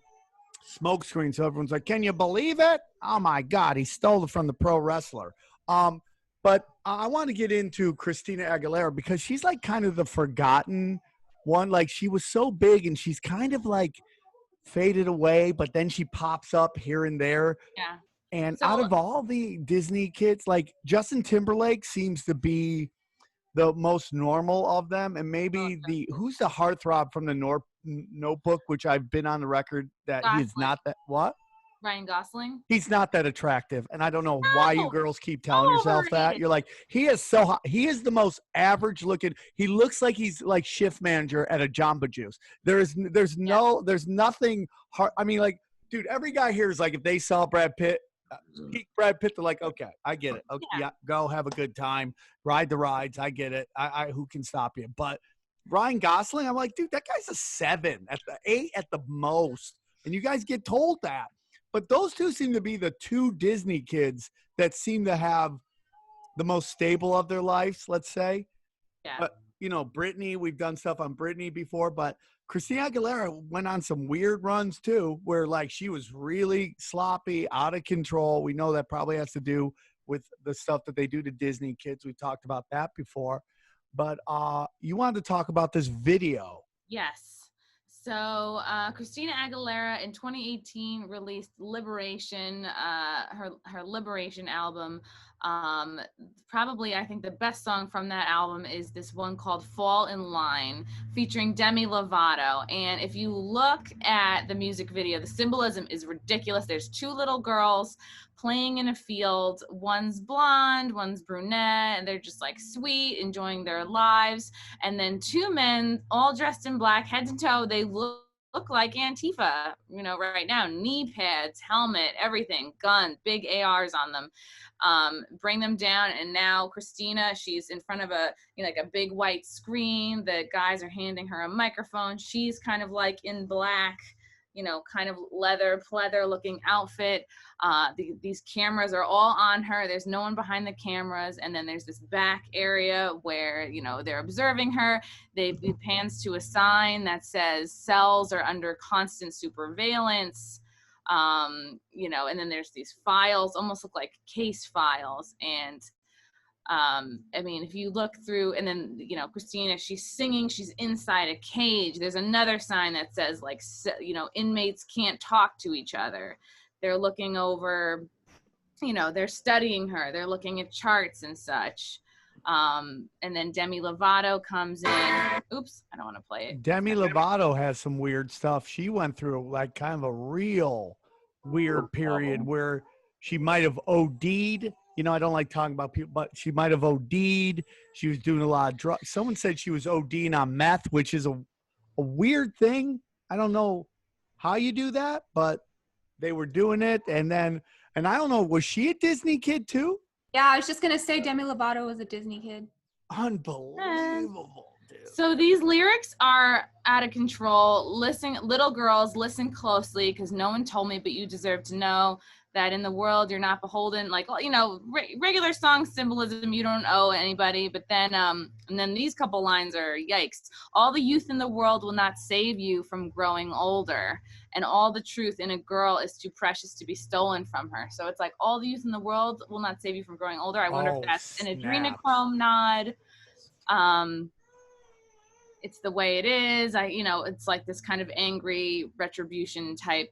smoke screen. So everyone's like, can you believe it? Oh my God, he stole it from the pro wrestler. But I want to get into Christina Aguilera because she's like kind of the forgotten one. Like she was so big and she's kind of like faded away, but then she pops up here and there. Yeah. And out of all the Disney kids, like Justin Timberlake seems to be the most normal of them. And maybe who's the heartthrob from the Notebook, which I've been on the record that he's not that, what? Ryan Gosling. He's not that attractive. And I don't know why you girls keep telling yourself that. You're like, he is so hot. He is the most average looking. He looks like he's like shift manager at a Jamba Juice. There's nothing hard. I mean, like, dude, every guy here is like, if they saw Brad Pitt, peak Brad Pitt, they're like, okay, I get it. Okay, yeah, go have a good time, ride the rides. I get it. I who can stop you? But Ryan Gosling, I'm like, dude, that guy's a 7 at the 8 at the most, and you guys get told that. But those two seem to be the two Disney kids that seem to have the most stable of their lives, let's say. Yeah. But, you know, Britney, we've done stuff on Britney before, but Christina Aguilera went on some weird runs too, where like she was really sloppy, out of control. We know that probably has to do with the stuff that they do to Disney kids. We talked about that before. But you wanted to talk about this video. Yes. So Christina Aguilera in 2018 released Liberation, her Liberation album. Probably, I think the best song from that album is this one called Fall in Line, featuring Demi Lovato. And if you look at the music video, the symbolism is ridiculous. There's 2 little girls playing in a field. One's blonde, one's brunette, and they're just like sweet, enjoying their lives. And then 2 men, all dressed in black, head to toe. They look like Antifa, you know, right now. Knee pads, helmet, everything, gun, big ARs on them. Bring them down, and now Christina, she's in front of a, you know, like a big white screen. The guys are handing her a microphone. She's kind of like in black, you know, kind of leather pleather looking outfit. These cameras are all on her. There's no one behind the cameras. And then there's this back area where, you know, they're observing her. It pans to a sign that says cells are under constant surveillance. You know, and then there's these files, almost look like case files. And I mean, if you look through, and then, you know, Christina, she's singing, she's inside a cage. There's another sign that says, like, you know, inmates can't talk to each other. They're looking over, you know, they're studying her. They're looking at charts and such. And then Demi Lovato comes in. Oops, I don't want to play it. Demi Lovato has some weird stuff. She went through like kind of a real weird period where she might have OD'd. I don't like talking about people, but she might have OD'd. She was doing a lot of drugs. Someone said she was ODing on meth, which is a weird thing. I don't know how you do that, but they were doing it. And I don't know, was she a Disney kid too? Yeah, I was just going to say Demi Lovato was a Disney kid. Unbelievable. So these lyrics are out of control. Listen, little girls, listen closely, because no one told me, but you deserve to know that in the world you're not beholden. Like, regular song symbolism, you don't owe anybody. But then, and then these couple lines are yikes. All the youth in the world will not save you from growing older, and all the truth in a girl is too precious to be stolen from her. So it's like all the youth in the world will not save you from growing older. I wonder if that's an Adrenochrome nod. It's the way it is. It's like this kind of angry retribution type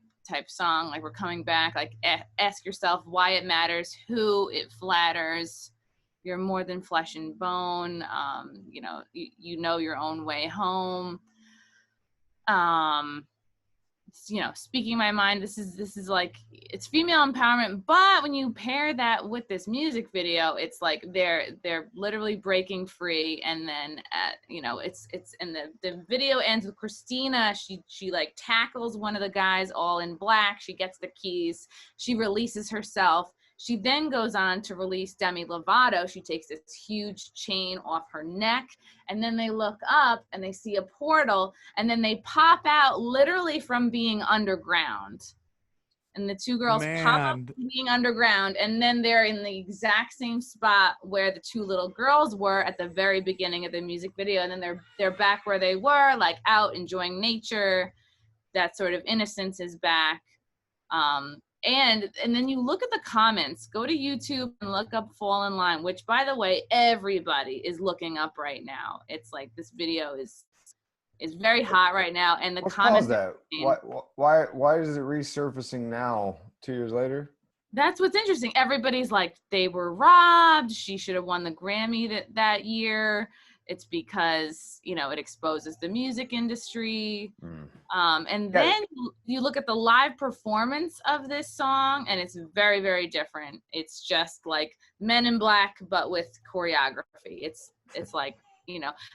song. Like, we're coming back. Like, ask yourself why it matters, who it flatters. You're more than flesh and bone. You know your own way home. Speaking my mind. This is like, it's female empowerment, but when you pair that with this music video, it's like they're literally breaking free. And then it's and the video ends with Christina. She like tackles one of the guys all in black. She gets the keys. She releases herself. She then goes on to release Demi Lovato. She takes this huge chain off her neck, and then they look up and they see a portal, and then they pop out literally from being underground. And the two girls pop up from being underground, and then they're in the exact same spot where the two little girls were at the very beginning of the music video. And then they're back where they were, like out enjoying nature. That sort of innocence is back. And then you look at the comments. Go to YouTube and look up Fall in Line, which, by the way, everybody is looking up right now. It's like this video is very hot right now, and the comments. That? Why is it resurfacing now, 2 years later? That's what's interesting. Everybody's like, they were robbed. She should have won the Grammy that year. It's because, it exposes the music industry. And then you look at the live performance of this song, and it's very, very different. It's just like Men in Black, but with choreography. It's like,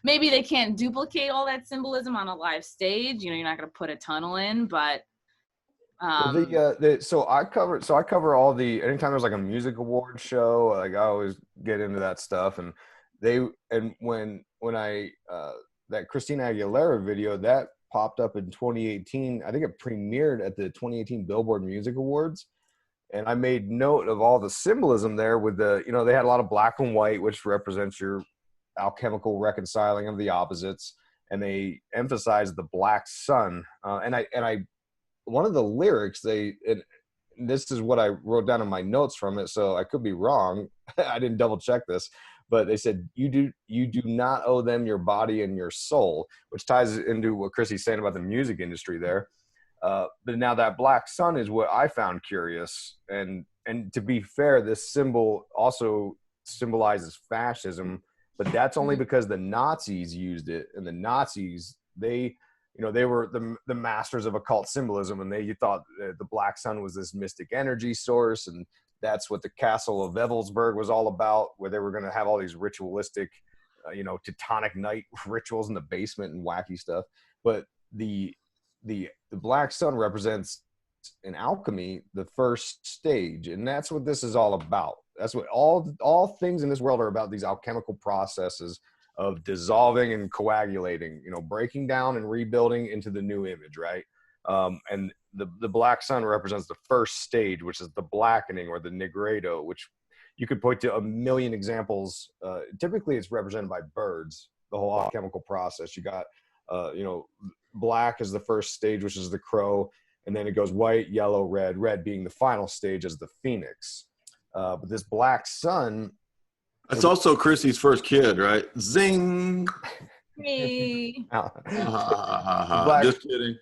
maybe they can't duplicate all that symbolism on a live stage. You're not going to put a tunnel in, but. So I cover all the, anytime there's like a music award show, like I always get into that stuff. And when I that Christina Aguilera video that popped up in 2018, I think it premiered at the 2018 Billboard Music Awards, and I made note of all the symbolism there with the, they had a lot of black and white, which represents your alchemical reconciling of the opposites, and they emphasized the black sun. And I one of the lyrics this is what I wrote down in my notes from it, so I could be wrong. I didn't double check this. But they said, you do not owe them your body and your soul, which ties into what Chrissy's saying about the music industry there. But now that black sun is what I found curious. And to be fair, this symbol also symbolizes fascism, but that's only because the Nazis used it. And the Nazis, they were the masters of occult symbolism, and they thought the black sun was this mystic energy source, and that's what the Castle of Evelsburg was all about, where they were going to have all these ritualistic, Teutonic night rituals in the basement and wacky stuff. But the black sun represents in alchemy the first stage, and that's what this is all about. That's what all things in this world are about, these alchemical processes of dissolving and coagulating, breaking down and rebuilding into the new image, right? And the black sun represents the first stage, which is the blackening or the nigredo, which you could point to a million examples. Typically it's represented by birds, the whole alchemical process. You got, black is the first stage, which is the crow. And then it goes white, yellow, red being the final stage as the phoenix. But this black sun. That's also Chrissy's first kid, right? Zing. Hey. Just kidding.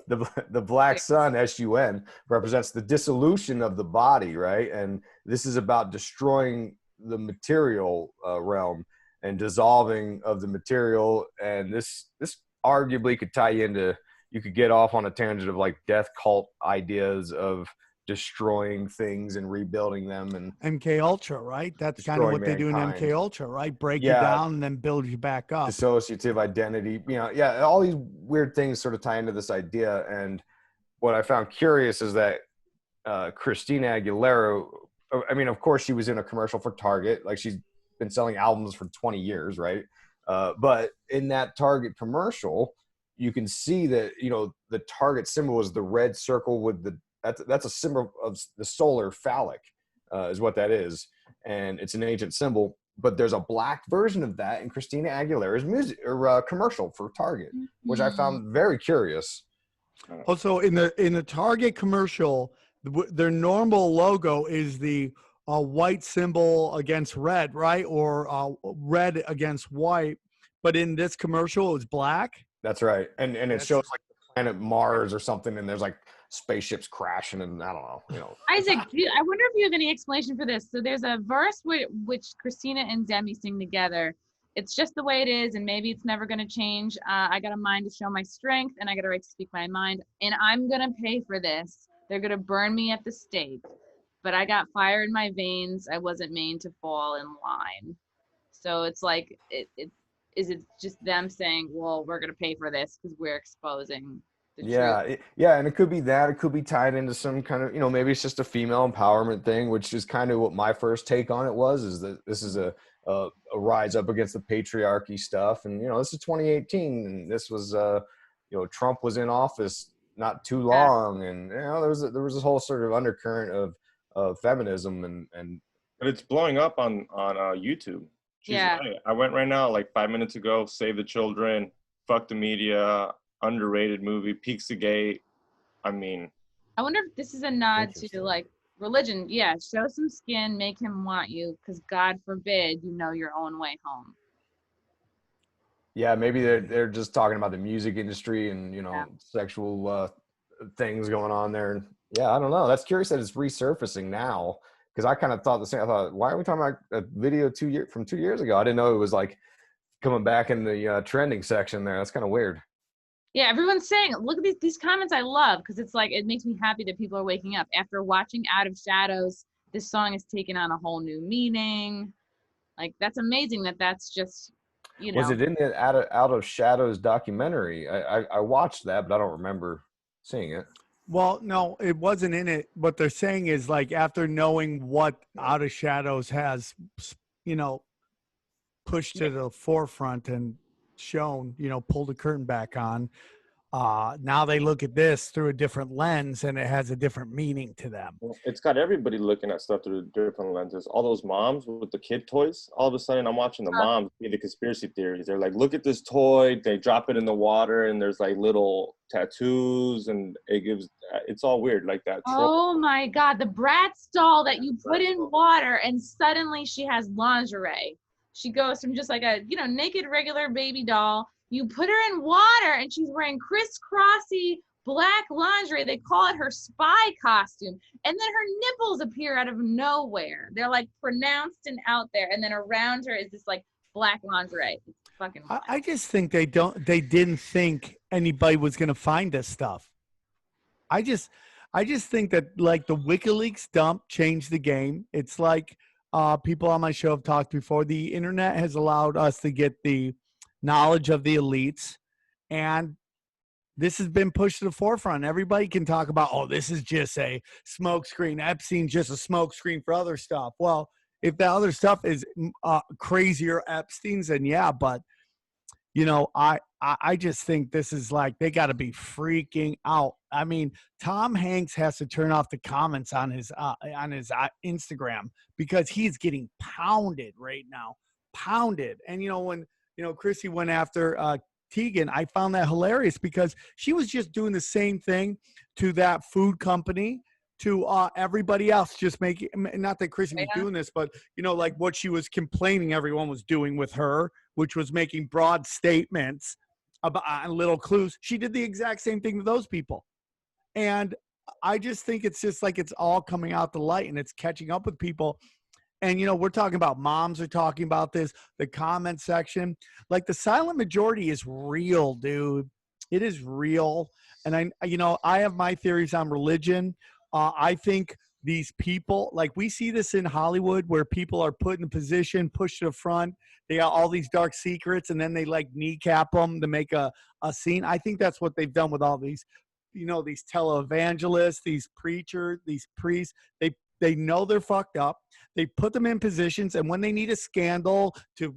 The black sun, S-U-N, represents the dissolution of the body, right? And this is about destroying the material realm and dissolving of the material. And this arguably could tie you into, you could get off on a tangent of like death cult ideas of destroying things and rebuilding them, and MK Ultra, right? That's kind of what they do in MK Ultra, right? Break you down and then build you back up. Dissociative identity, all these weird things sort of tie into this idea. And what I found curious is that Christina Aguilera, I mean, of course she was in a commercial for Target, like she's been selling albums for 20 years, right? But in that Target commercial, you can see that, the Target symbol is the red circle with that's a symbol of the solar phallic, is what that is. And it's an ancient symbol, but there's a black version of that in Christina Aguilera's music or commercial for Target, which I found very curious. Also, in the Target commercial, their normal logo is the white symbol against red, right? Or red against white. But in this commercial, it was black. That's right. And it shows like the planet Mars or something, and there's like spaceships crashing, and I don't know. Isaac, I wonder if you have any explanation for this. So there's a verse which Christina and Demi sing together. It's just the way it is, and maybe it's never going to change. I got a mind to show my strength, and I got a right to speak my mind, and I'm going to pay for this. They're going to burn me at the stake, but I got fire in my veins. I wasn't made to fall in line. So it's like, is it just them saying, well, we're going to pay for this because we're exposing the truth? And it could be that. It could be tied into some kind of, maybe it's just a female empowerment thing, which is kind of what my first take on it was, is that this is a rise up against the patriarchy stuff. And, this is 2018, and this was, Trump was in office not too long. And, there was this whole sort of undercurrent of feminism and but it's blowing up on YouTube. Right. I went right now, like 5 minutes ago, Save the Children, Fuck the Media, underrated movie, Pizzagate. I mean, I wonder if this is a nod to like religion. Yeah, show some skin, make him want you, because God forbid you know your own way home. Yeah, maybe they're just talking about the music industry and sexual things going on there. Yeah, I don't know. That's curious that it's resurfacing now, because I kind of thought the same. I thought, why are we talking about a video from 2 years ago? I didn't know it was like coming back in the trending section there. That's kind of weird. Yeah, everyone's saying, look at these comments. I love, because it's like, it makes me happy that people are waking up after watching Out of Shadows. This song has taken on a whole new meaning. Like, that's amazing that's just, Was it in the Out of Shadows documentary? I watched that, but I don't remember seeing it. Well, no, it wasn't in it. What they're saying is, like, after knowing what Out of Shadows has, pushed to the forefront and shown, pulled the curtain back on, now they look at this through a different lens, and it has a different meaning to them. It's got everybody looking at stuff through different lenses. All those moms with the kid toys, all of a sudden I'm watching the moms be the conspiracy theories. They're like, look at this toy, they drop it in the water, and there's like little tattoos, and it's all weird like that. Oh my God, the Bratz doll that you put in water, and suddenly she has lingerie. She goes from just like a, naked regular baby doll. You put her in water and she's wearing crisscrossy black lingerie. They call it her spy costume. And then her nipples appear out of nowhere. They're like pronounced and out there. And then around her is this like black lingerie. It's fucking wild. I just think they didn't think anybody was going to find this stuff. I just think that, like, the WikiLeaks dump changed the game. It's like people on my show have talked before. The internet has allowed us to get the knowledge of the elites, and this has been pushed to the forefront. Everybody can talk about, oh, this is just a smokescreen. Epstein's just a smokescreen for other stuff. Well, if the other stuff is crazier Epstein's, then yeah, but I just think this is like, they got to be freaking out. I mean, Tom Hanks has to turn off the comments on his Instagram, because he's getting pounded right now, pounded. And when Chrissy went after Tegan, I found that hilarious, because she was just doing the same thing to that food company, to everybody else, just making, not that Chrissy was doing this, but like what she was complaining everyone was doing with her, which was making broad statements about little clues. She did the exact same thing to those people. And I just think it's just like, it's all coming out the light, and it's catching up with people. And, we're talking about, moms are talking about this, the comment section. Like, the silent majority is real, dude. It is real. And I have my theories on religion. I think these people, like we see this in Hollywood where people are put in a position, pushed to the front. They got all these dark secrets and then they like kneecap them to make a scene. I think that's what they've done with all these, these televangelists, these preachers, these priests. They know they're fucked up. They put them in positions, and when they need a scandal to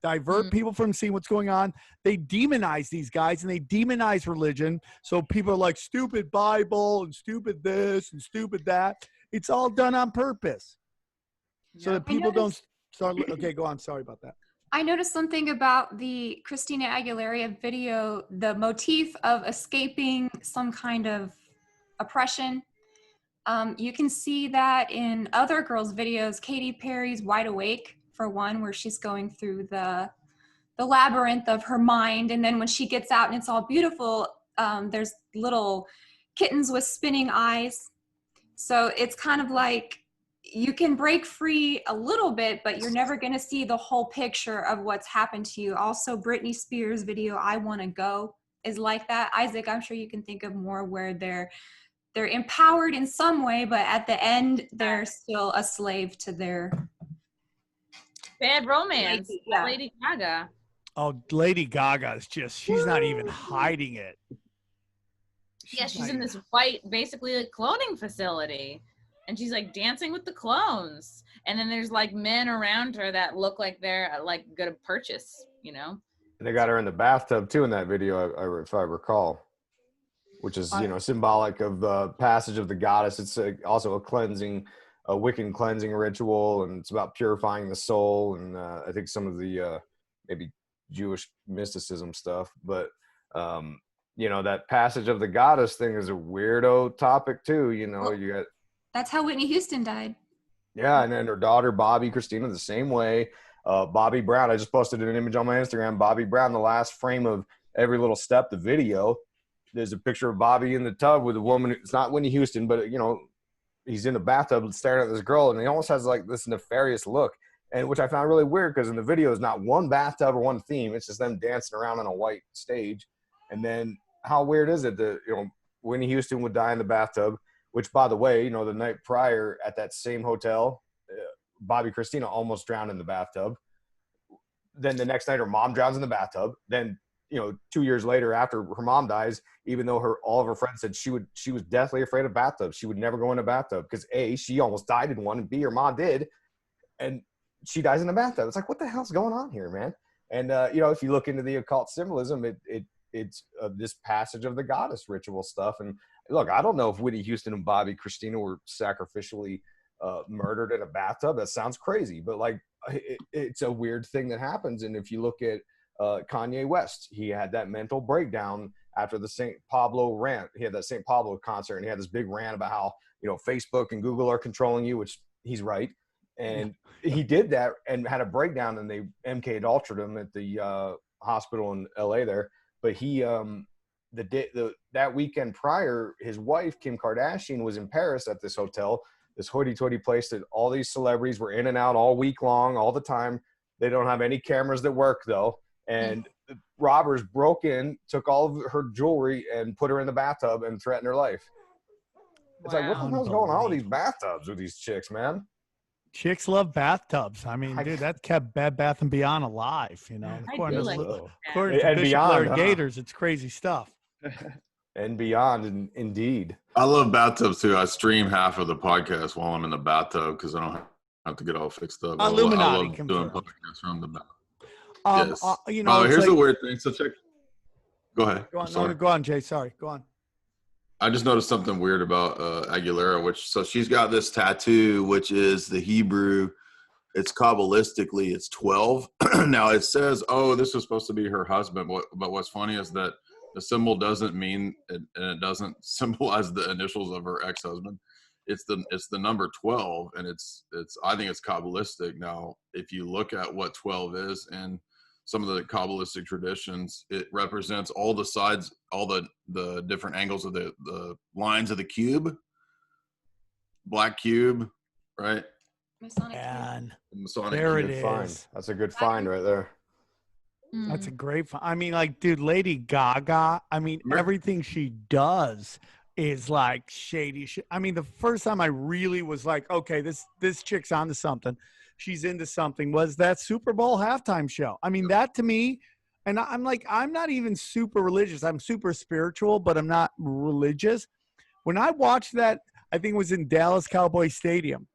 divert people from seeing what's going on, they demonize these guys and they demonize religion. So people are like, stupid Bible and stupid this and stupid that. It's all done on purpose. So that people don't start. Okay, go on. Sorry about that. I noticed something about the Christina Aguilera video, the motif of escaping some kind of oppression. You can see that in other girls' videos. Katy Perry's Wide Awake, for one, where she's going through the labyrinth of her mind. And then when she gets out and it's all beautiful, there's little kittens with spinning eyes. So it's kind of like you can break free a little bit, but you're never going to see the whole picture of what's happened to you. Also, Britney Spears' video, I Wanna Go, is like that. Isaac, I'm sure you can think of more where they're empowered in some way, but at the end, they're still a slave to their Bad Romance. Lady Gaga. Oh, Lady Gaga is she's not even hiding it. She's in this white, basically a cloning facility. And she's like dancing with the clones. And then there's like men around her that look like they're like gonna purchase, They got her in the bathtub too in that video, if I recall. Which is, symbolic of the passage of the goddess. It's also a Wiccan cleansing ritual, and it's about purifying the soul. And I think some of the maybe Jewish mysticism stuff. But, that passage of the goddess thing is a weirdo topic too. You got. That's how Whitney Houston died. Yeah, and then her daughter, Bobby Christina, the same way. Bobby Brown, I just posted an image on my Instagram. Bobby Brown, the last frame of Every Little Step, the video. There's a picture of Bobby in the tub with a woman. It's not Whitney Houston, but he's in the bathtub staring at this girl, and he almost has like this nefarious look, and which I found really weird because in the video is not one bathtub or one theme. It's just them dancing around on a white stage. And then how weird is it that Whitney Houston would die in the bathtub? Which, by the way, the night prior at that same hotel, Bobby Christina almost drowned in the bathtub. Then the next night, her mom drowns in the bathtub. Then 2 years later, after her mom dies, even though all of her friends said she was deathly afraid of bathtubs, she would never go in a bathtub because A, she almost died in one, and B, her mom did, and she dies in a bathtub. It's like, what the hell's going on here, man? And if you look into the occult symbolism, it's this passage of the goddess ritual stuff. And look, I don't know if Whitney Houston and Bobby Christina were sacrificially murdered in a bathtub. That sounds crazy, but like it's a weird thing that happens. And if you look at Kanye West, he had that mental breakdown after the St. Pablo rant. He had that St. Pablo concert, and he had this big rant about how Facebook and Google are controlling you, which he's right. And he did that and had a breakdown, and they MK'd ultra'd him at the hospital in LA there. But he that weekend prior, his wife Kim Kardashian was in Paris at this hotel, this hoity-toity place that all these celebrities were in and out all week long, all the time. They don't have any cameras that work though. And robbers broke in, took all of her jewelry, and put her in the bathtub and threatened her life. It's like, what the hell's going on with these bathtubs with these chicks, man? Chicks love bathtubs. I mean, dude, that kept Bed Bath & Beyond alive, According to Bishop Larry Gators, it's crazy stuff. And beyond, indeed. I love bathtubs too. I stream half of the podcast while I'm in the bathtub because I don't have to get all fixed up. Illuminati I love doing podcasts from the bathtub. Yes. Here's a weird thing. So check. Go ahead. Go on, Jay. Sorry. Go on. I just noticed something weird about Aguilera, so she's got this tattoo, which is the Hebrew. It's Kabbalistically, it's 12. Now it says, this is supposed to be her husband. But what's funny is that the symbol doesn't mean, and it doesn't symbolize the initials of her ex-husband. It's the number 12, and it's I think it's Kabbalistic. Now, if you look at what 12 is in some of the Kabbalistic traditions, it represents all the sides, all the different angles of the lines of the cube, black cube, right? Masonic and Masonic there cube. it is. Find. That's a good find right there. That's a great find. I mean, like, dude, Lady Gaga, I mean, everything she does, is like shady shit. I mean, the first time I really was like, okay, this chick's onto something. She's into something, was that Super Bowl halftime show. I mean, that to me, and I'm like, I'm not even super religious. I'm super spiritual, but I'm not religious. When I watched that, I think it was in Dallas Cowboy Stadium,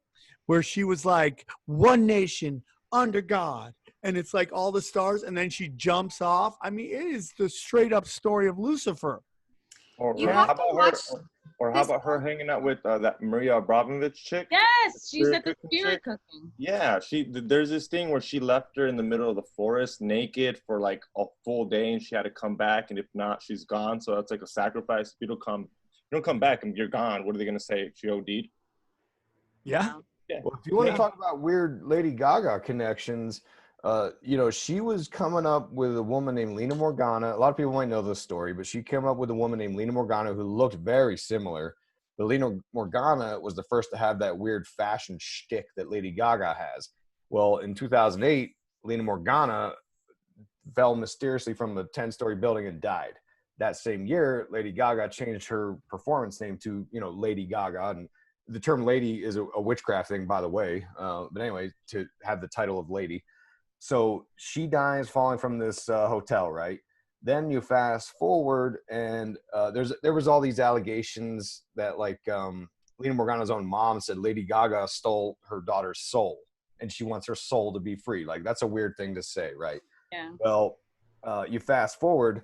where she was like, one nation under God. And it's like all the stars, and then she jumps off. I mean, it is the straight up story of Lucifer. Or how about her hanging out with that Maria Abramovich chick? Yes, she's at the spirit cooking. Yeah, there's this thing where she left her in the middle of the forest naked for like a full day, and she had to come back, and if not, she's gone. So that's like a sacrifice. If you don't come back, and you're gone. What are they gonna say? She OD'd? Yeah. Well, if you want to talk about weird Lady Gaga connections, she was coming up with a woman named Lena Morgana. A lot of people might know this story, but she came up with a woman named Lena Morgana who looked very similar. But Lena Morgana was the first to have that weird fashion shtick that Lady Gaga has. Well, in 2008, Lena Morgana fell mysteriously from a 10-story building and died. That same year, Lady Gaga changed her performance name to, Lady Gaga. And the term lady is a witchcraft thing, by the way. But anyway, to have the title of lady. So she dies falling from this hotel, right? Then you fast forward, and there was all these allegations that like Lena Morgana's own mom said Lady Gaga stole her daughter's soul, and she wants her soul to be free. Like, that's a weird thing to say, right? Yeah. Well, you fast forward,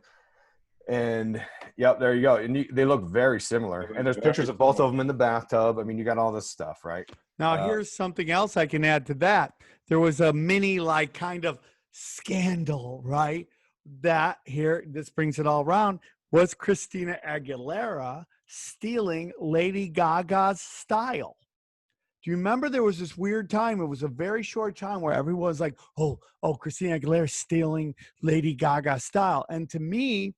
and yep, there you go. And they look very similar. And there's pictures of both of them in the bathtub. I mean, you got all this stuff, right? Now, here's something else I can add to that. There was a mini, like, kind of scandal, right? That here, this brings it all around, was Christina Aguilera stealing Lady Gaga's style. Do you remember there was this weird time? It was a very short time where everyone was like, oh, Christina Aguilera stealing Lady Gaga's style. And to me,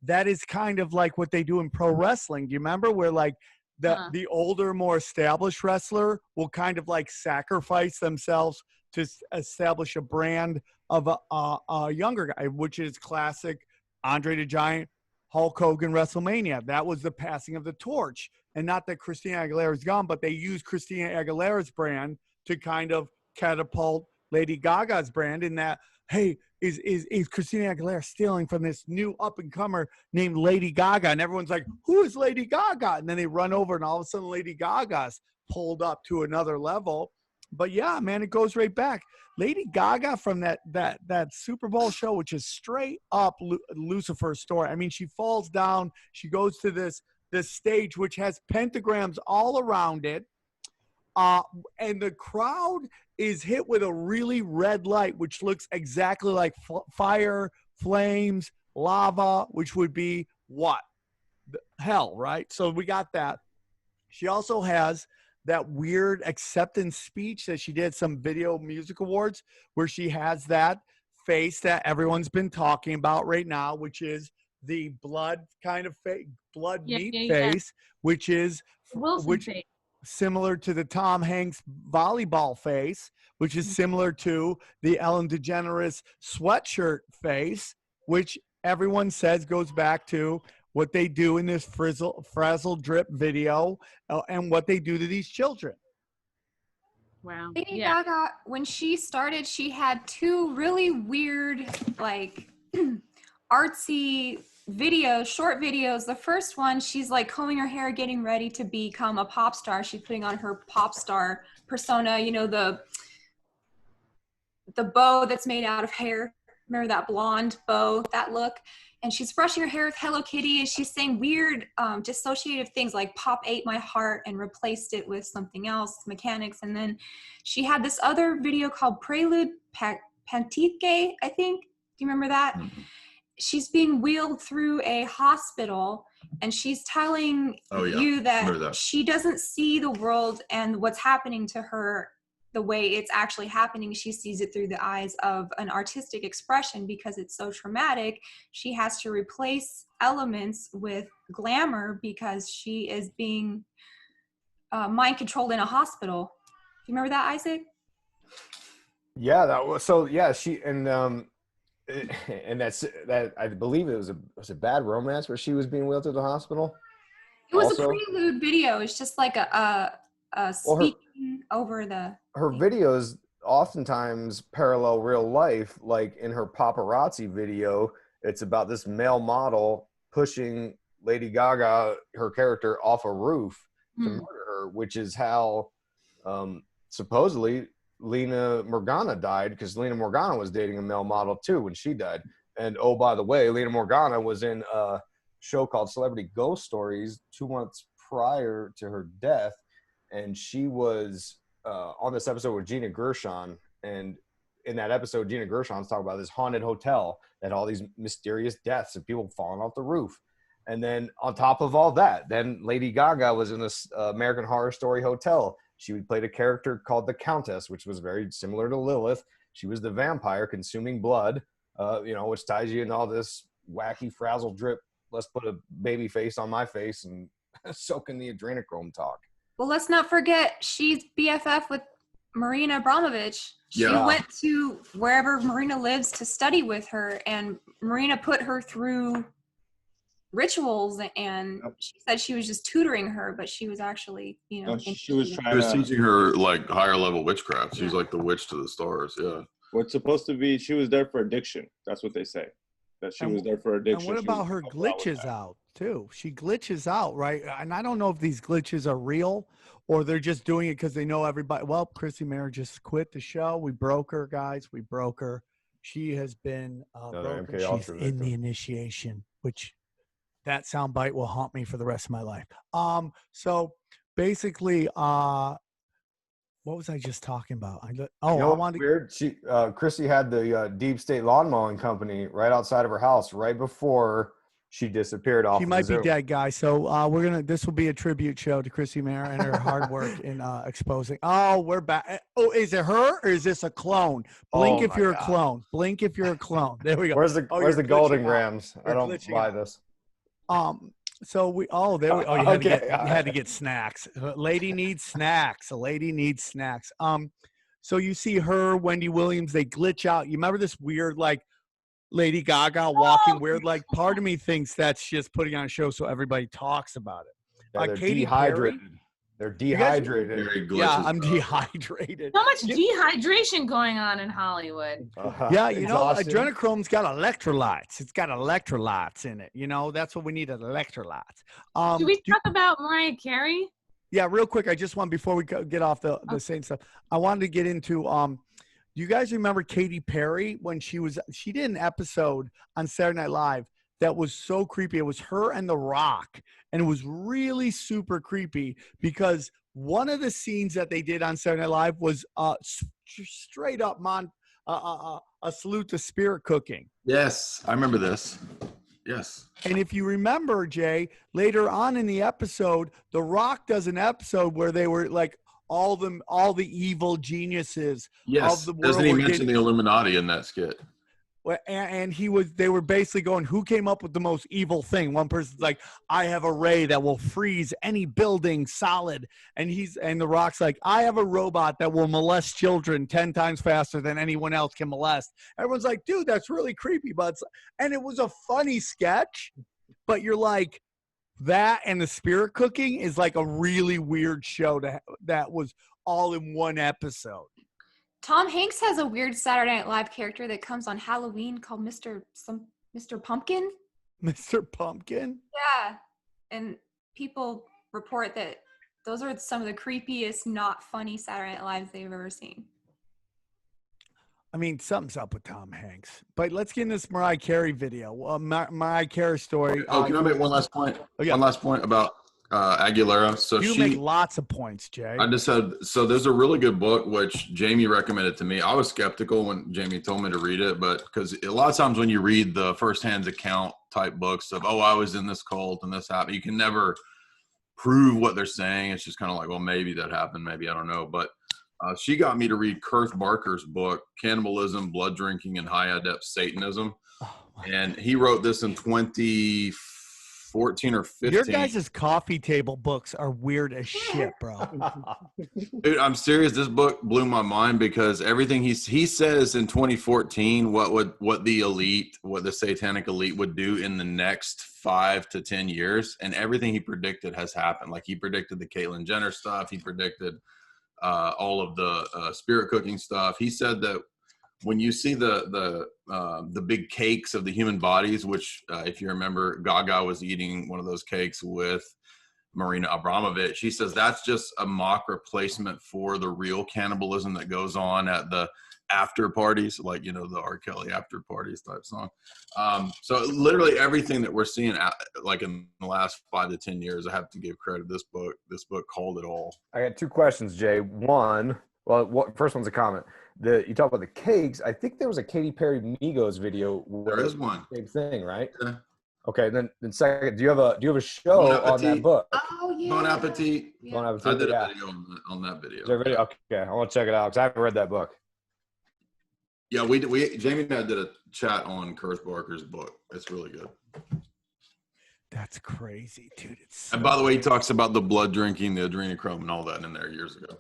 that is kind of like what they do in pro wrestling. Do you remember where like the older, more established wrestler will kind of like sacrifice themselves to establish a brand of a younger guy, which is classic Andre the Giant, Hulk Hogan, WrestleMania. That was the passing of the torch. And not that Christina Aguilera is gone, but they use Christina Aguilera's brand to kind of catapult Lady Gaga's brand in that, hey, is Christina Aguilera stealing from this new up-and-comer named Lady Gaga? And everyone's like, who is Lady Gaga? And then they run over, and all of a sudden Lady Gaga's pulled up to another level. But yeah, man, it goes right back. Lady Gaga from that Super Bowl show, which is straight up Lucifer's story. I mean, she falls down. She goes to this stage, which has pentagrams all around it. And the crowd is hit with a really red light, which looks exactly like fire, flames, lava, which would be what? Hell, right? So we got that. She also has that weird acceptance speech that she did at some Video Music Awards, where she has that face that everyone's been talking about right now, which is the blood kind of face, face, which is face. Similar to the Tom Hanks volleyball face, which is similar to the Ellen DeGeneres sweatshirt face, which everyone says goes back to what they do in this frazzle drip video and what they do to these children. Wow. Lady Gaga, when she started, she had two really weird, like, artsy videos, short videos. The first one, she's like combing her hair, getting ready to become a pop star. She's putting on her pop star persona, the bow that's made out of hair. Remember that blonde bow, that look? And she's brushing her hair with Hello Kitty, and she's saying weird dissociative things like pop ate my heart and replaced it with something else, mechanics. And then she had this other video called Prelude Pantique, I think. Do you remember that? Mm-hmm. She's being wheeled through a hospital, and she's telling you that she doesn't see the world and what's happening to her the way it's actually happening. She sees it through the eyes of an artistic expression because it's so traumatic. She has to replace elements with glamour because she is being mind controlled in a hospital. Do you remember that, Isaac? Yeah, that was so. Yeah, she and that's that. I believe it was a bad romance where she was being wheeled to the hospital. It was also, a prelude video. It's just like a speaking over the. Her videos oftentimes parallel real life. Like in her paparazzi video, it's about this male model pushing Lady Gaga, her character, off a roof to murder her, which is how supposedly Lena Morgana died, because Lena Morgana was dating a male model too when she died. And oh, by the way, Lena Morgana was in a show called Celebrity Ghost Stories 2 months prior to her death, and she was on this episode with Gina Gershon. And in that episode, Gina Gershon's talking about this haunted hotel that had all these mysterious deaths and people falling off the roof. And then on top of all that, then Lady Gaga was in this American Horror Story hotel. She played a character called the Countess, which was very similar to Lilith. She was the vampire consuming blood, which ties you in all this wacky frazzle drip. Let's put a baby face on my face and soak in the adrenochrome talk. Well, let's not forget she's BFF with Marina Abramovich. She went to wherever Marina lives to study with her, and Marina put her through rituals, and she said she was just tutoring her, but she was actually, she was teaching her like higher level witchcraft. She's like the witch to the stars. Yeah. What's supposed to be, she was there for addiction. That's what they say. That she was there for addiction. And what about her glitches out too? She glitches out, right? And I don't know if these glitches are real or they're just doing it because they know everybody. Well, Chrissy Meyer just quit the show. We broke her, guys. We broke her. She has been broken. She's in the initiation, which that soundbite will haunt me for the rest of my life. So basically, what was I just talking about? I wanted weird. Chrissy had the Deep State Lawn Mowing Company right outside of her house right before she disappeared off. She might be dead, guys. So this will be a tribute show to Chrissy Meyer and her hard work in exposing. Oh, we're back. Oh, is it her or is this a clone? Blink if you're a clone. Blink if you're a clone. There we go. Where's the Golden Grams? I don't buy this. So you had to get snacks. A lady needs snacks. A lady needs snacks. So you see her, Wendy Williams, they glitch out. You remember this weird, like, Lady Gaga walking weird? Like, part of me thinks that's just putting on a show so everybody talks about it. Yeah, they're dehydrated. They're dehydrated. Yeah, I'm dehydrated. So much dehydration going on in Hollywood. Yeah, adrenochrome's got electrolytes. It's got electrolytes in it. That's what we need, electrolytes. Do we talk about Mariah Carey? Yeah, real quick. I just want, before we get off the same stuff, I wanted to get into, do you guys remember Katy Perry when she did an episode on Saturday Night Live that was so creepy? It was her and The Rock, and it was really super creepy because one of the scenes that they did on Saturday Night Live was straight up a salute to spirit cooking. Yes, I remember this. Yes. And if you remember, Jay, later on in the episode, The Rock does an episode where they were like all the evil geniuses of the world. Doesn't he mention the Illuminati in that skit? And they were basically going, who came up with the most evil thing? One person's like, I have a ray that will freeze any building solid. And The Rock's like, I have a robot that will molest children 10 times faster than anyone else can molest. Everyone's like, dude, that's really creepy. And it was a funny sketch, but you're like, that and the spirit cooking is like a really weird show that was all in one episode. Tom Hanks has a weird Saturday Night Live character that comes on Halloween called Mr. Pumpkin. Mr. Pumpkin? Yeah. And people report that those are some of the creepiest, not funny Saturday Night Lives they've ever seen. I mean, something's up with Tom Hanks. But let's get in this Mariah Carey video. Mariah Carey story. Can I make one last point? Oh, yeah. One last point about Aguilera. So you make lots of points, Jay. I just said, so there's a really good book which Jamie recommended to me. I was skeptical when Jamie told me to read it, but because a lot of times when you read the firsthand account type books of, I was in this cult and this happened, you can never prove what they're saying. It's just kind of like, well, maybe that happened, maybe, I don't know. But she got me to read Kurt Barker's book, Cannibalism, Blood Drinking, and High Adept Satanism. And he wrote this in 2014 14 or 15. Your guys' coffee table books are weird as shit, bro. Dude, I'm serious. This book blew my mind because everything he says in 2014, what the satanic elite would do in the next 5 to 10 years, and everything he predicted has happened. Like he predicted the Caitlyn Jenner stuff. He predicted all of the spirit cooking stuff. He said that when you see the big cakes of the human bodies, which if you remember, Gaga was eating one of those cakes with Marina Abramovich. He says that's just a mock replacement for the real cannibalism that goes on at the after parties, like, the R. Kelly after parties type song. So literally everything that we're seeing like in the last 5 to 10 years, I have to give credit to this book. This book called it all. I got 2 questions, Jay. One, first one's a comment. You talk about the cakes. I think there was a Katy Perry Migos video. There is one. Same thing, right? Yeah. Okay. Then second, do you have a show on that book? Oh yeah. Bon appetit. Yeah. Bon appetit. I did a video on that video. Is there a video? Okay, I want to check it out because I haven't read that book. Yeah, we Jamie and I did a chat on Kurt Barker's book. It's really good. That's crazy, dude. And by the way, he talks about the blood drinking, the adrenochrome, and all that in there years ago.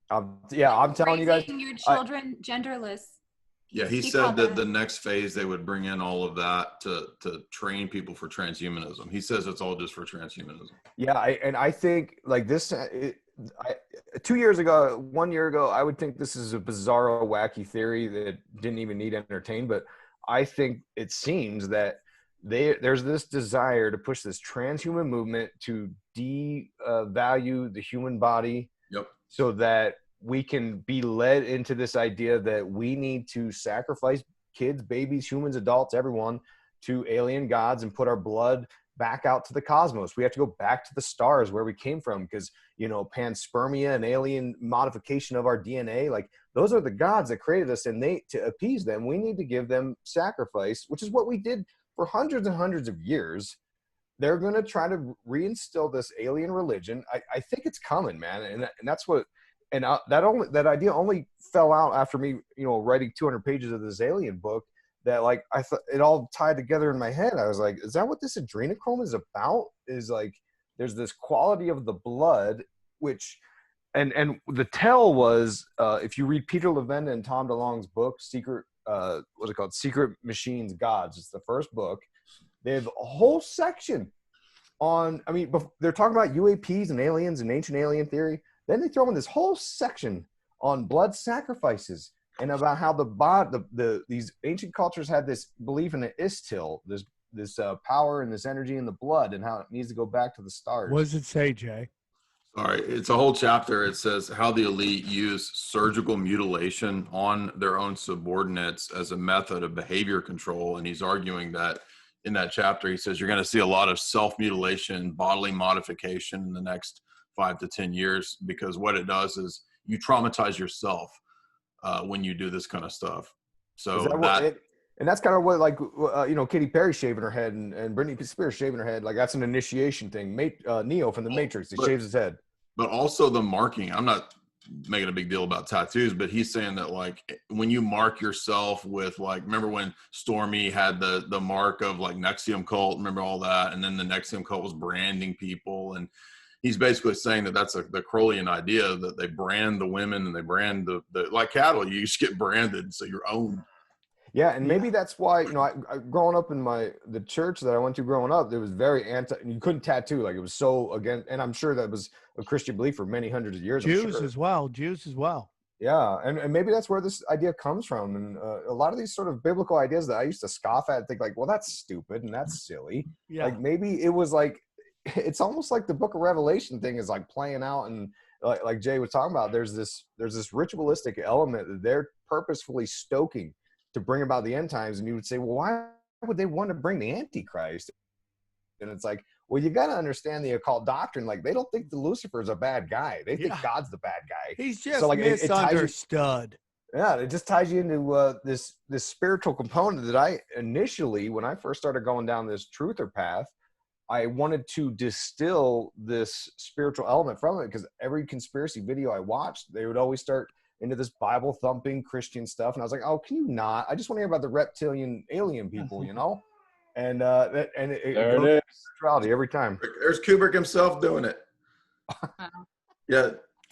I'm telling you guys. Raising your children genderless. Yeah, he said that the next phase they would bring in all of that to train people for transhumanism. He says it's all just for transhumanism. Yeah, I think like this. 2 years ago, 1 year ago, I would think this is a bizarro, wacky theory that didn't even need entertained. But I think it seems that there's this desire to push this transhuman movement to devalue the human body. Yep. So that we can be led into this idea that we need to sacrifice kids, babies, humans, adults, everyone to alien gods and put our blood back out to the cosmos. We have to go back to the stars where we came from because, panspermia and alien modification of our DNA, like those are the gods that created us, and to appease them, we need to give them sacrifice, which is what we did for hundreds and hundreds of years. They're going to try to reinstill this alien religion. I think it's coming, man. And that's what, and that idea only fell out after me, writing 200 pages of this alien book that like, I thought it all tied together in my head. I was like, is that what this adrenochrome is about? Is like, there's this quality of the blood, which, and the tell was, if you read Peter Levenda and Tom DeLonge's book, Secret Machines Gods, it's the first book. They have a whole section on, they're talking about UAPs and aliens and ancient alien theory. Then they throw in this whole section on blood sacrifices and about how these ancient cultures had this belief in an istil, this power and this energy in the blood, and how it needs to go back to the stars. What does it say, Jay? All right, it's a whole chapter. It says how the elite use surgical mutilation on their own subordinates as a method of behavior control, and he's arguing that in that chapter, he says you're going to see a lot of self-mutilation, bodily modification in the next 5 to 10 years, because what it does is you traumatize yourself when you do this kind of stuff. So and that's kind of what, like, Katy Perry shaving her head and Britney Spears shaving her head, like that's an initiation thing. Neo from the Matrix, he shaves his head. But also the marking. I'm not making a big deal about tattoos, but he's saying that like when you mark yourself with, like, remember when Stormy had the mark of like Nexium cult, remember all that, and then the Nexium cult was branding people, and he's basically saying that that's the Crowleyan idea that they brand the women and they brand the like cattle. You just get branded, so you're owned. Yeah, and maybe that's why, I growing up in the church that I went to growing up, there was very you couldn't tattoo, like it was so against, and I'm sure that was a Christian belief for many hundreds of years. Jews as well. Yeah, and maybe that's where this idea comes from. And a lot of these sort of biblical ideas that I used to scoff at and think like, well, that's stupid and that's silly. Yeah. Like maybe it was like, it's almost like the Book of Revelation thing is like playing out, and like Jay was talking about, there's this ritualistic element that they're purposefully stoking to bring about the end times. And you would say, well, why would they want to bring the Antichrist? And it's like, well, you got to understand the occult doctrine. Like, they don't think the Lucifer's a bad guy. They think God's the bad guy. He's just so, like, misunderstood. It just ties you into this spiritual component that I initially, when I first started going down this truther path, I wanted to distill this spiritual element from it, because every conspiracy video I watched, they would always start into this Bible thumping Christian stuff. And I was like, oh, can you not? I just want to hear about the reptilian alien people, And there goes it is. sexuality every time. There's Kubrick himself doing it. Yeah,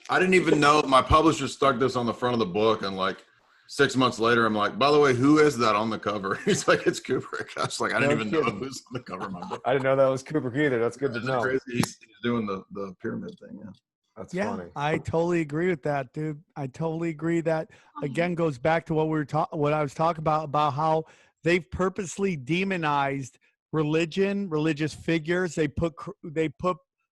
I didn't even know. My publisher stuck this on the front of the book, and like 6 months later, I'm like, by the way, who is that on the cover? He's like, it's Kubrick. I was like, I didn't even know who's on the cover of my book. I didn't know that was Kubrick either. That's good to know. Crazy. He's doing the pyramid thing. Yeah. That's funny. I totally agree with that, dude. I totally agree. That again goes back to what what I was talking about how they've purposely demonized religion, religious figures. They put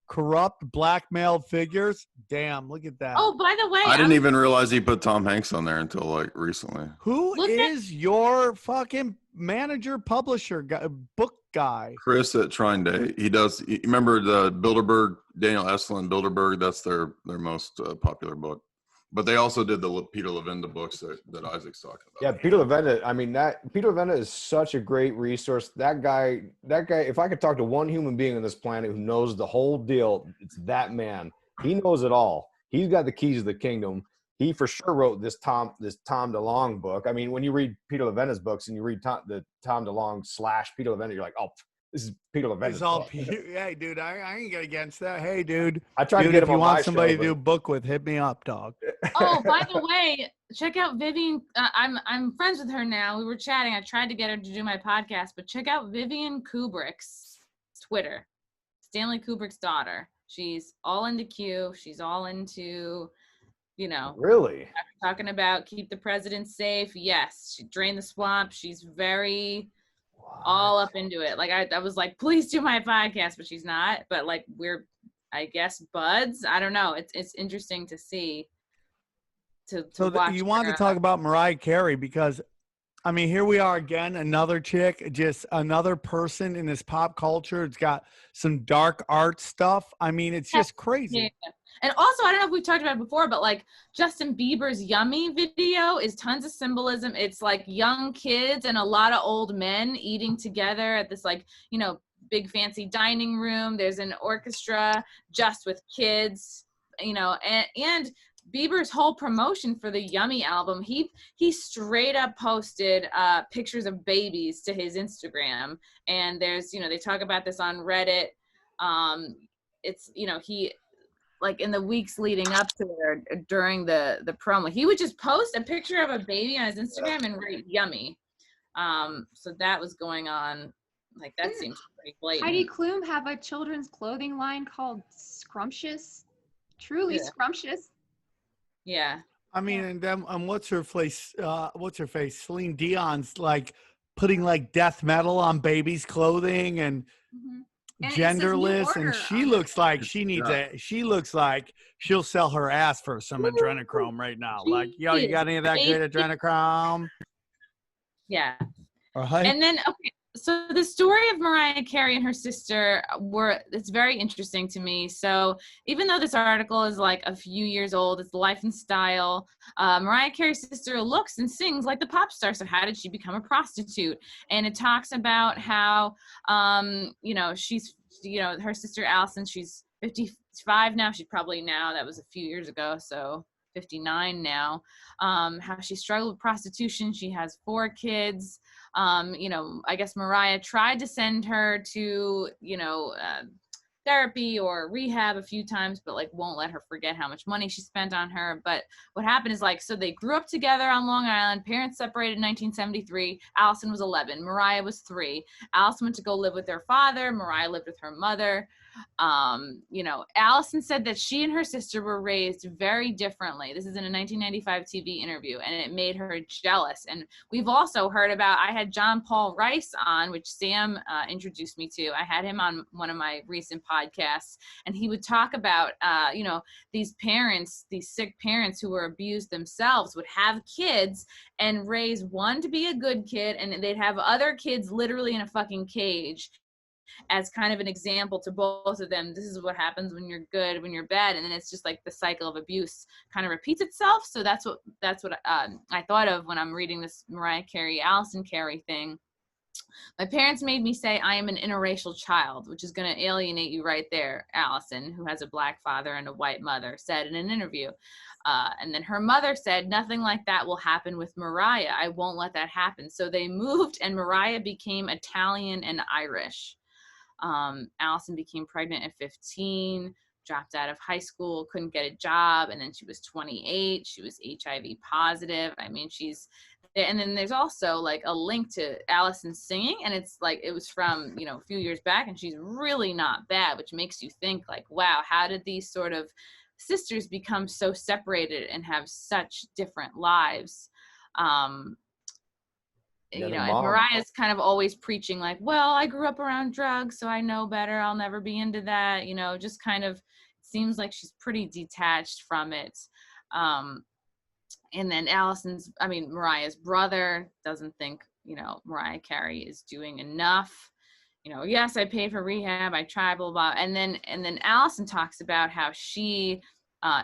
corrupt, blackmailed figures. Damn, look at that. Oh, by the way, I didn't even realize he put Tom Hanks on there until like recently. Who is your fucking manager, publisher, book guy? Chris at Trine Day. He does. You remember the Bilderberg, Daniel Esselin, Bilderberg? That's their most popular book. But they also did the Peter Levenda books that Isaac's talking about. Yeah, Peter Levenda. I mean, Peter Levenda is such a great resource. That guy. If I could talk to one human being on this planet who knows the whole deal, it's that man. He knows it all. He's got the keys to the kingdom. He for sure wrote this Tom DeLonge book. I mean, when you read Peter Levenda's books and you read the Tom DeLonge / Peter Levenda, you're like, oh, this is Peter Levenda's It's all book. hey, dude, I ain't get against that. Hey, dude. I tried to get him if you on want my somebody show, to do a book with, hit me up, dog. Oh, by the way, check out Vivian. I'm friends with her now. We were chatting. I tried to get her to do my podcast, but check out Vivian Kubrick's Twitter. Stanley Kubrick's daughter. She's all into Q. She's all into, Really? talking about keep the president safe. Yes, she drained the swamp. She's very all up into it. Like I was like, please do my podcast, but she's not. But like we're, I guess, buds. I don't know. It's interesting to see. To watch you want to talk about Mariah Carey because, I mean, here we are again, another chick, just another person in this pop culture. It's got some dark art stuff. I mean, it's just crazy. Yeah. And also, I don't know if we've talked about it before, but like Justin Bieber's Yummy video is tons of symbolism. It's like young kids and a lot of old men eating together at this like, big fancy dining room. There's an orchestra just with kids, and Bieber's whole promotion for the Yummy album, he straight up posted pictures of babies to his Instagram. And there's, they talk about this on Reddit. It's, he, like in the weeks leading up to it or during the promo, he would just post a picture of a baby on his Instagram and write Yummy. So that was going on. Like that seems pretty blatant. Heidi Klum have a children's clothing line called Scrumptious. Truly Scrumptious. Yeah. I mean, and then what's her face? Celine Dion's like putting like death metal on babies' clothing and genderless, and she looks like she needs she looks like she'll sell her ass for some adrenochrome right now. Like, yo, you got any of that good adrenochrome? Yeah. Right. And then, okay, so the story of Mariah Carey and her sister it's very interesting to me. So even though this article is like a few years old, it's Life and Style, Mariah Carey's sister looks and sings like the pop star. So how did she become a prostitute? And it talks about how, she's, her sister Allison, she's 55 now. She's probably now, that was a few years ago, so 59 now. How she struggled with prostitution. She has 4 kids. I guess Mariah tried to send her to, therapy or rehab a few times, but like won't let her forget how much money she spent on her. But what happened is so they grew up together on Long Island. Parents separated in 1973. Allison was 11. Mariah was 3. Allison went to go live with her father. Mariah lived with her mother. Allison said that she and her sister were raised very differently. This is in a 1995 TV interview, and it made her jealous. And we've also heard about, I had John Paul Rice on, which Sam introduced me to. I had him on one of my recent podcasts, and he would talk about, these parents, these sick parents who were abused themselves would have kids and raise one to be a good kid, and they'd have other kids literally in a fucking cage as kind of an example to both of them. This is what happens when you're good, when you're bad. And then it's just like the cycle of abuse kind of repeats itself. So that's what I thought of when I'm reading this Mariah Carey, Allison Carey thing. My parents made me say I am an interracial child, which is going to alienate you right there, Allison, who has a black father and a white mother, said in an interview. And then her mother said, nothing like that will happen with Mariah. I won't let that happen. So they moved, and Mariah became Italian and Irish. Allison became pregnant at 15, dropped out of high school, couldn't get a job, and then she was 28. She was HIV positive. I mean, and then there's also like a link to Allison singing, and it's like it was from a few years back, and she's really not bad, which makes you think like, wow, how did these sort of sisters become so separated and have such different lives? And Mariah's kind of always preaching like, well, I grew up around drugs, so I know better, I'll never be into that, just kind of seems like she's pretty detached from it. And then Mariah's brother doesn't think, Mariah Carey is doing enough. Yes, I paid for rehab, I tried, blah, blah. And then Allison talks about how she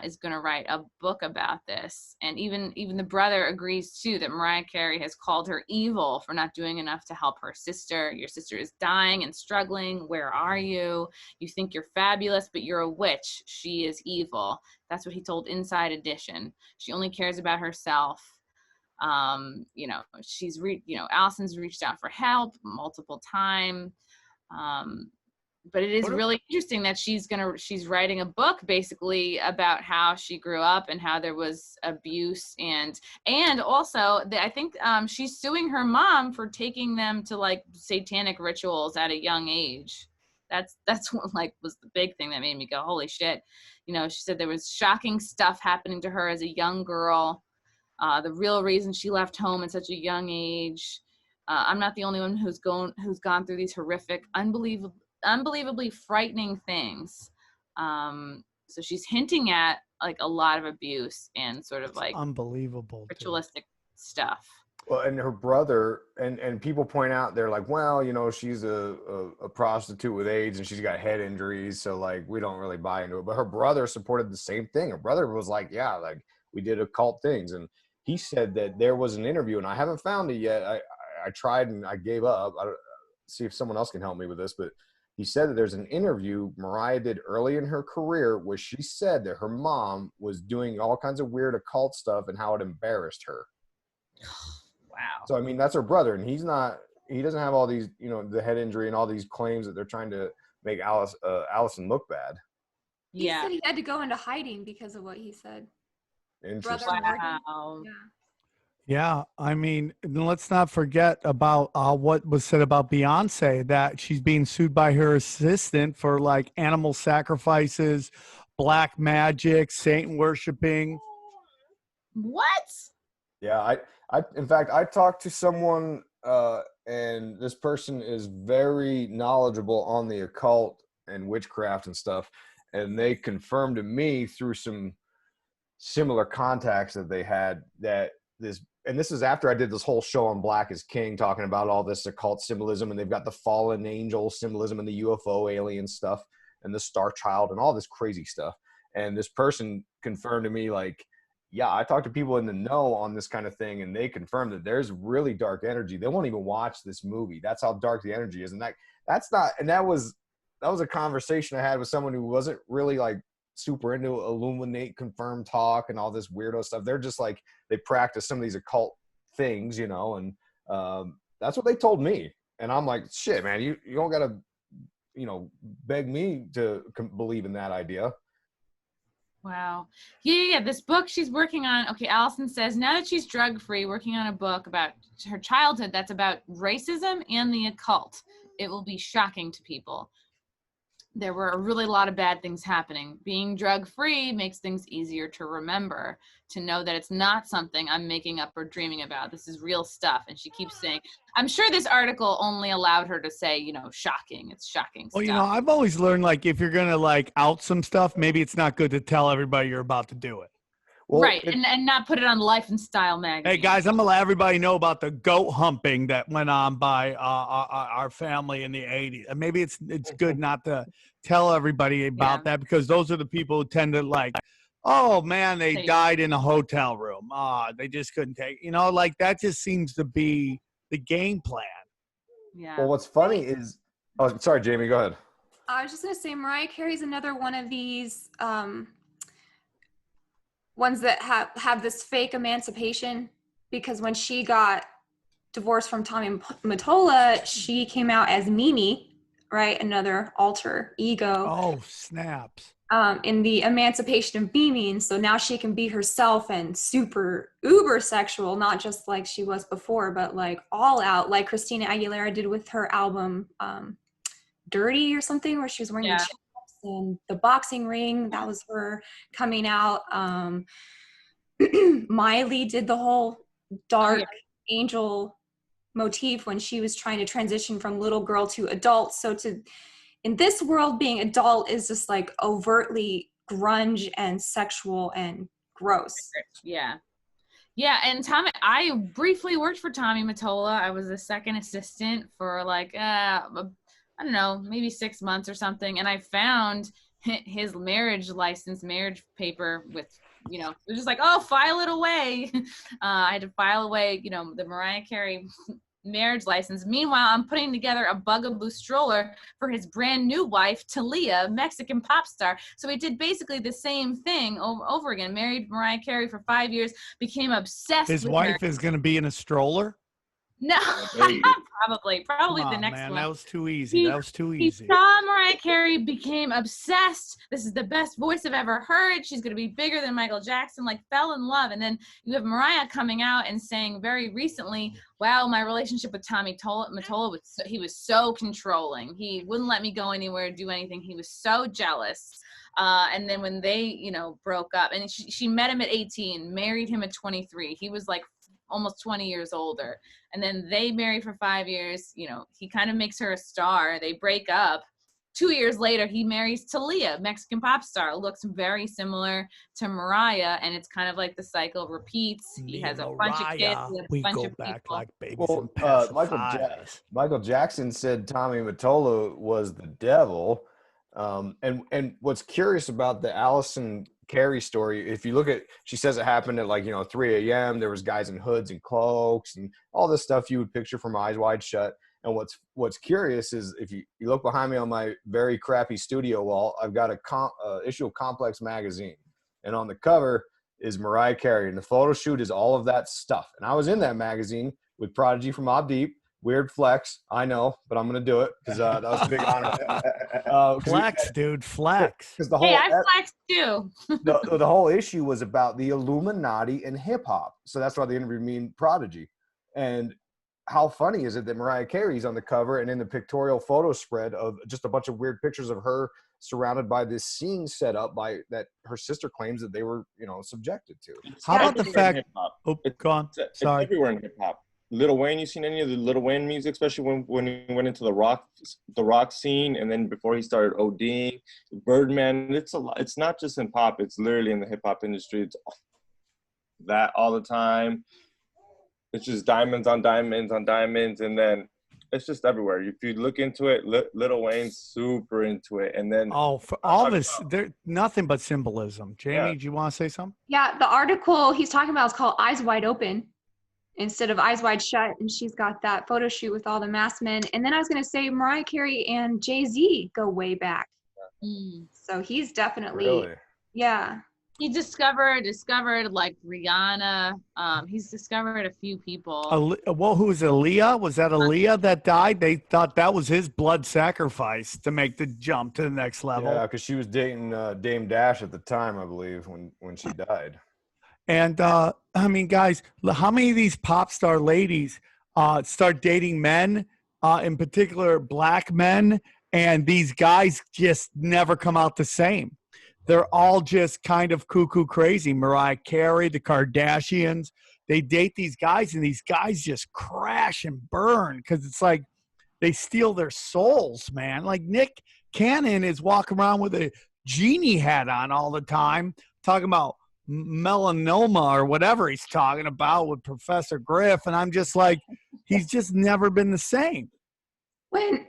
is going to write a book about this. And even the brother agrees too that Mariah Carey has called her evil for not doing enough to help her sister. Your sister is dying and struggling. Where are you? You think you're fabulous, but you're a witch. She is evil. That's what he told Inside Edition. She only cares about herself. Allison's reached out for help multiple times. But it is really interesting that she's writing a book basically about how she grew up and how there was abuse and also I think she's suing her mom for taking them to like satanic rituals at a young age. That's what was the big thing that made me go, holy shit. She said there was shocking stuff happening to her as a young girl. The real reason she left home at such a young age. I'm not the only one who's gone through these horrific, unbelievably frightening things. So she's hinting at like a lot of abuse and sort of like unbelievable ritualistic stuff. Well, and her brother and people point out, they're like, well, she's a prostitute with AIDS and she's got head injuries, so like we don't really buy into it. But her brother supported the same thing. Her brother was like, yeah, like we did occult things, and he said that there was an interview, and I haven't found it yet. I tried and I gave up. I don't see if someone else can help me with this, but he said that there's an interview Mariah did early in her career where she said that her mom was doing all kinds of weird occult stuff and how it embarrassed her. Wow. So, I mean, that's her brother, and he doesn't have all these, the head injury and all these claims that they're trying to make Allison look bad. He said he had to go into hiding because of what he said. Interesting. Wow. Yeah. Yeah, I mean, let's not forget about what was said about Beyonce, that she's being sued by her assistant for like animal sacrifices, black magic, Satan worshiping. What? Yeah, in fact, I talked to someone, and this person is very knowledgeable on the occult and witchcraft and stuff, and they confirmed to me through some similar contacts that they had that this is after I did this whole show on Black is King, talking about all this occult symbolism, and they've got the fallen angel symbolism and the UFO alien stuff and the Star Child and all this crazy stuff. And this person confirmed to me, like, yeah, I talked to people in the know on this kind of thing, and they confirmed that there's really dark energy. They won't even watch this movie. That's how dark the energy is. And that was a conversation I had with someone who wasn't really like super into Illuminate confirmed talk and all this weirdo stuff. They're just like, they practice some of these occult things, and that's what they told me. And I'm like, shit, man, you don't gotta, beg me to believe in that idea. Wow. Yeah. This book she's working on. Okay, Allison says now that she's drug-free, working on a book about her childhood that's about racism and the occult. It will be shocking to people. There were a really lot of bad things happening. Being drug-free makes things easier to remember, to know that it's not something I'm making up or dreaming about. This is real stuff. And she keeps saying, I'm sure this article only allowed her to say, shocking. It's shocking stuff. Well, I've always learned, like, if you're going to, like, out some stuff, maybe it's not good to tell everybody you're about to do it. Well, right, and not put it on Life and Style magazine. Hey, guys, I'm going to let everybody know about the goat humping that went on by our family in the 80s. And maybe it's good not to tell everybody about that, because those are the people who tend to like, oh, man, they died in a hotel room. They just couldn't take, like that just seems to be the game plan. Yeah. Well, what's funny is, oh, sorry, Jamie, go ahead. I was just gonna say Mariah Carey's another one of these ones that have this fake emancipation, because when she got divorced from Tommy Mottola, she came out as Mimi, right? Another alter ego. Oh, snaps. In the emancipation of Mimi, and so now she can be herself and super uber sexual, not just like she was before, but like all out, like Christina Aguilera did with her album Dirty or something, where she was wearing the chaps and the boxing ring. That was her coming out. Miley did the whole dark angel motif when she was trying to transition from little girl to adult. So in this world, being adult is just like overtly grunge and sexual and gross. Yeah. Yeah, and I briefly worked for Tommy Mottola. I was a second assistant for like, I don't know, maybe 6 months or something. And I found his marriage paper with, it was just like, oh, file it away. I had to file away, the Mariah Carey marriage license. Meanwhile, I'm putting together a Bugaboo stroller for his brand new wife, Talia, Mexican pop star. So he did basically the same thing over again. Married Mariah Carey for 5 years, became obsessed with her. His wife is going to be in a stroller? No, probably the next man, one. That was too easy. He saw Mariah Carey, became obsessed. This is the best voice I've ever heard. She's going to be bigger than Michael Jackson, like fell in love. And then you have Mariah coming out and saying very recently, wow, my relationship with Tommy Mottola, he was so controlling. He wouldn't let me go anywhere, do anything. He was so jealous. And then when they, broke up, and she met him at 18, married him at 23. He was like almost 20 years older. And then they married for 5 years. He kind of makes her a star. They break up. 2 years later, he marries Talia, Mexican pop star. Looks very similar to Mariah, and it's kind of like the cycle repeats. He has a bunch of kids. We go back like babies. Well, Michael Jackson said Tommy Mottola was the devil. And what's curious about the Allison Carey story, if you look at, she says it happened at like 3 a.m. There was guys in hoods and cloaks and all this stuff you would picture from Eyes Wide Shut. And what's curious is if you look behind me on my very crappy studio wall, I've got a issue of Complex magazine, and on the cover is Mariah Carey, and the photo shoot is all of that stuff. And I was in that magazine with Prodigy from Mobb Deep. Weird flex, I know, but I'm gonna do it because that was a big honor. Flex, dude, flex. Because I flexed too. the whole issue was about the Illuminati and hip hop, so that's why they interviewed me and Prodigy. And how funny is it that Mariah Carey's on the cover and in the pictorial photo spread of just a bunch of weird pictures of her surrounded by this scene set up by that her sister claims that they were, subjected to. How about the fact? Oh, go on. Sorry. It's everywhere in hip hop. Lil Wayne, you seen any of the Lil Wayne music, especially when he went into the rock scene, and then before he started ODing, Birdman. It's a lot. It's not just in pop. It's literally in the hip hop industry. It's that all the time. It's just diamonds on diamonds on diamonds, and then it's just everywhere. If you look into it, Lil Wayne's super into it, and then for all this, there's nothing but symbolism. Jamie, do you want to say something? Yeah, the article he's talking about is called Eyes Wide Open instead of Eyes Wide Shut, and she's got that photo shoot with all the masked men. And then I was going to say Mariah Carey and Jay-Z go way back. So he's definitely, yeah. He discovered like Rihanna. He's discovered a few people. Who was Aaliyah? Was that Aaliyah that died? They thought that was his blood sacrifice to make the jump to the next level. Yeah, because she was dating Dame Dash at the time, I believe, when she died. And I mean, guys, how many of these pop star ladies start dating men, in particular black men, and these guys just never come out the same? They're all just kind of cuckoo crazy. Mariah Carey, the Kardashians, they date these guys, and these guys just crash and burn because it's like they steal their souls, man. Like Nick Cannon is walking around with a genie hat on all the time, talking about melanoma or whatever he's talking about with Professor Griff, and I'm just like, he's just never been the same. When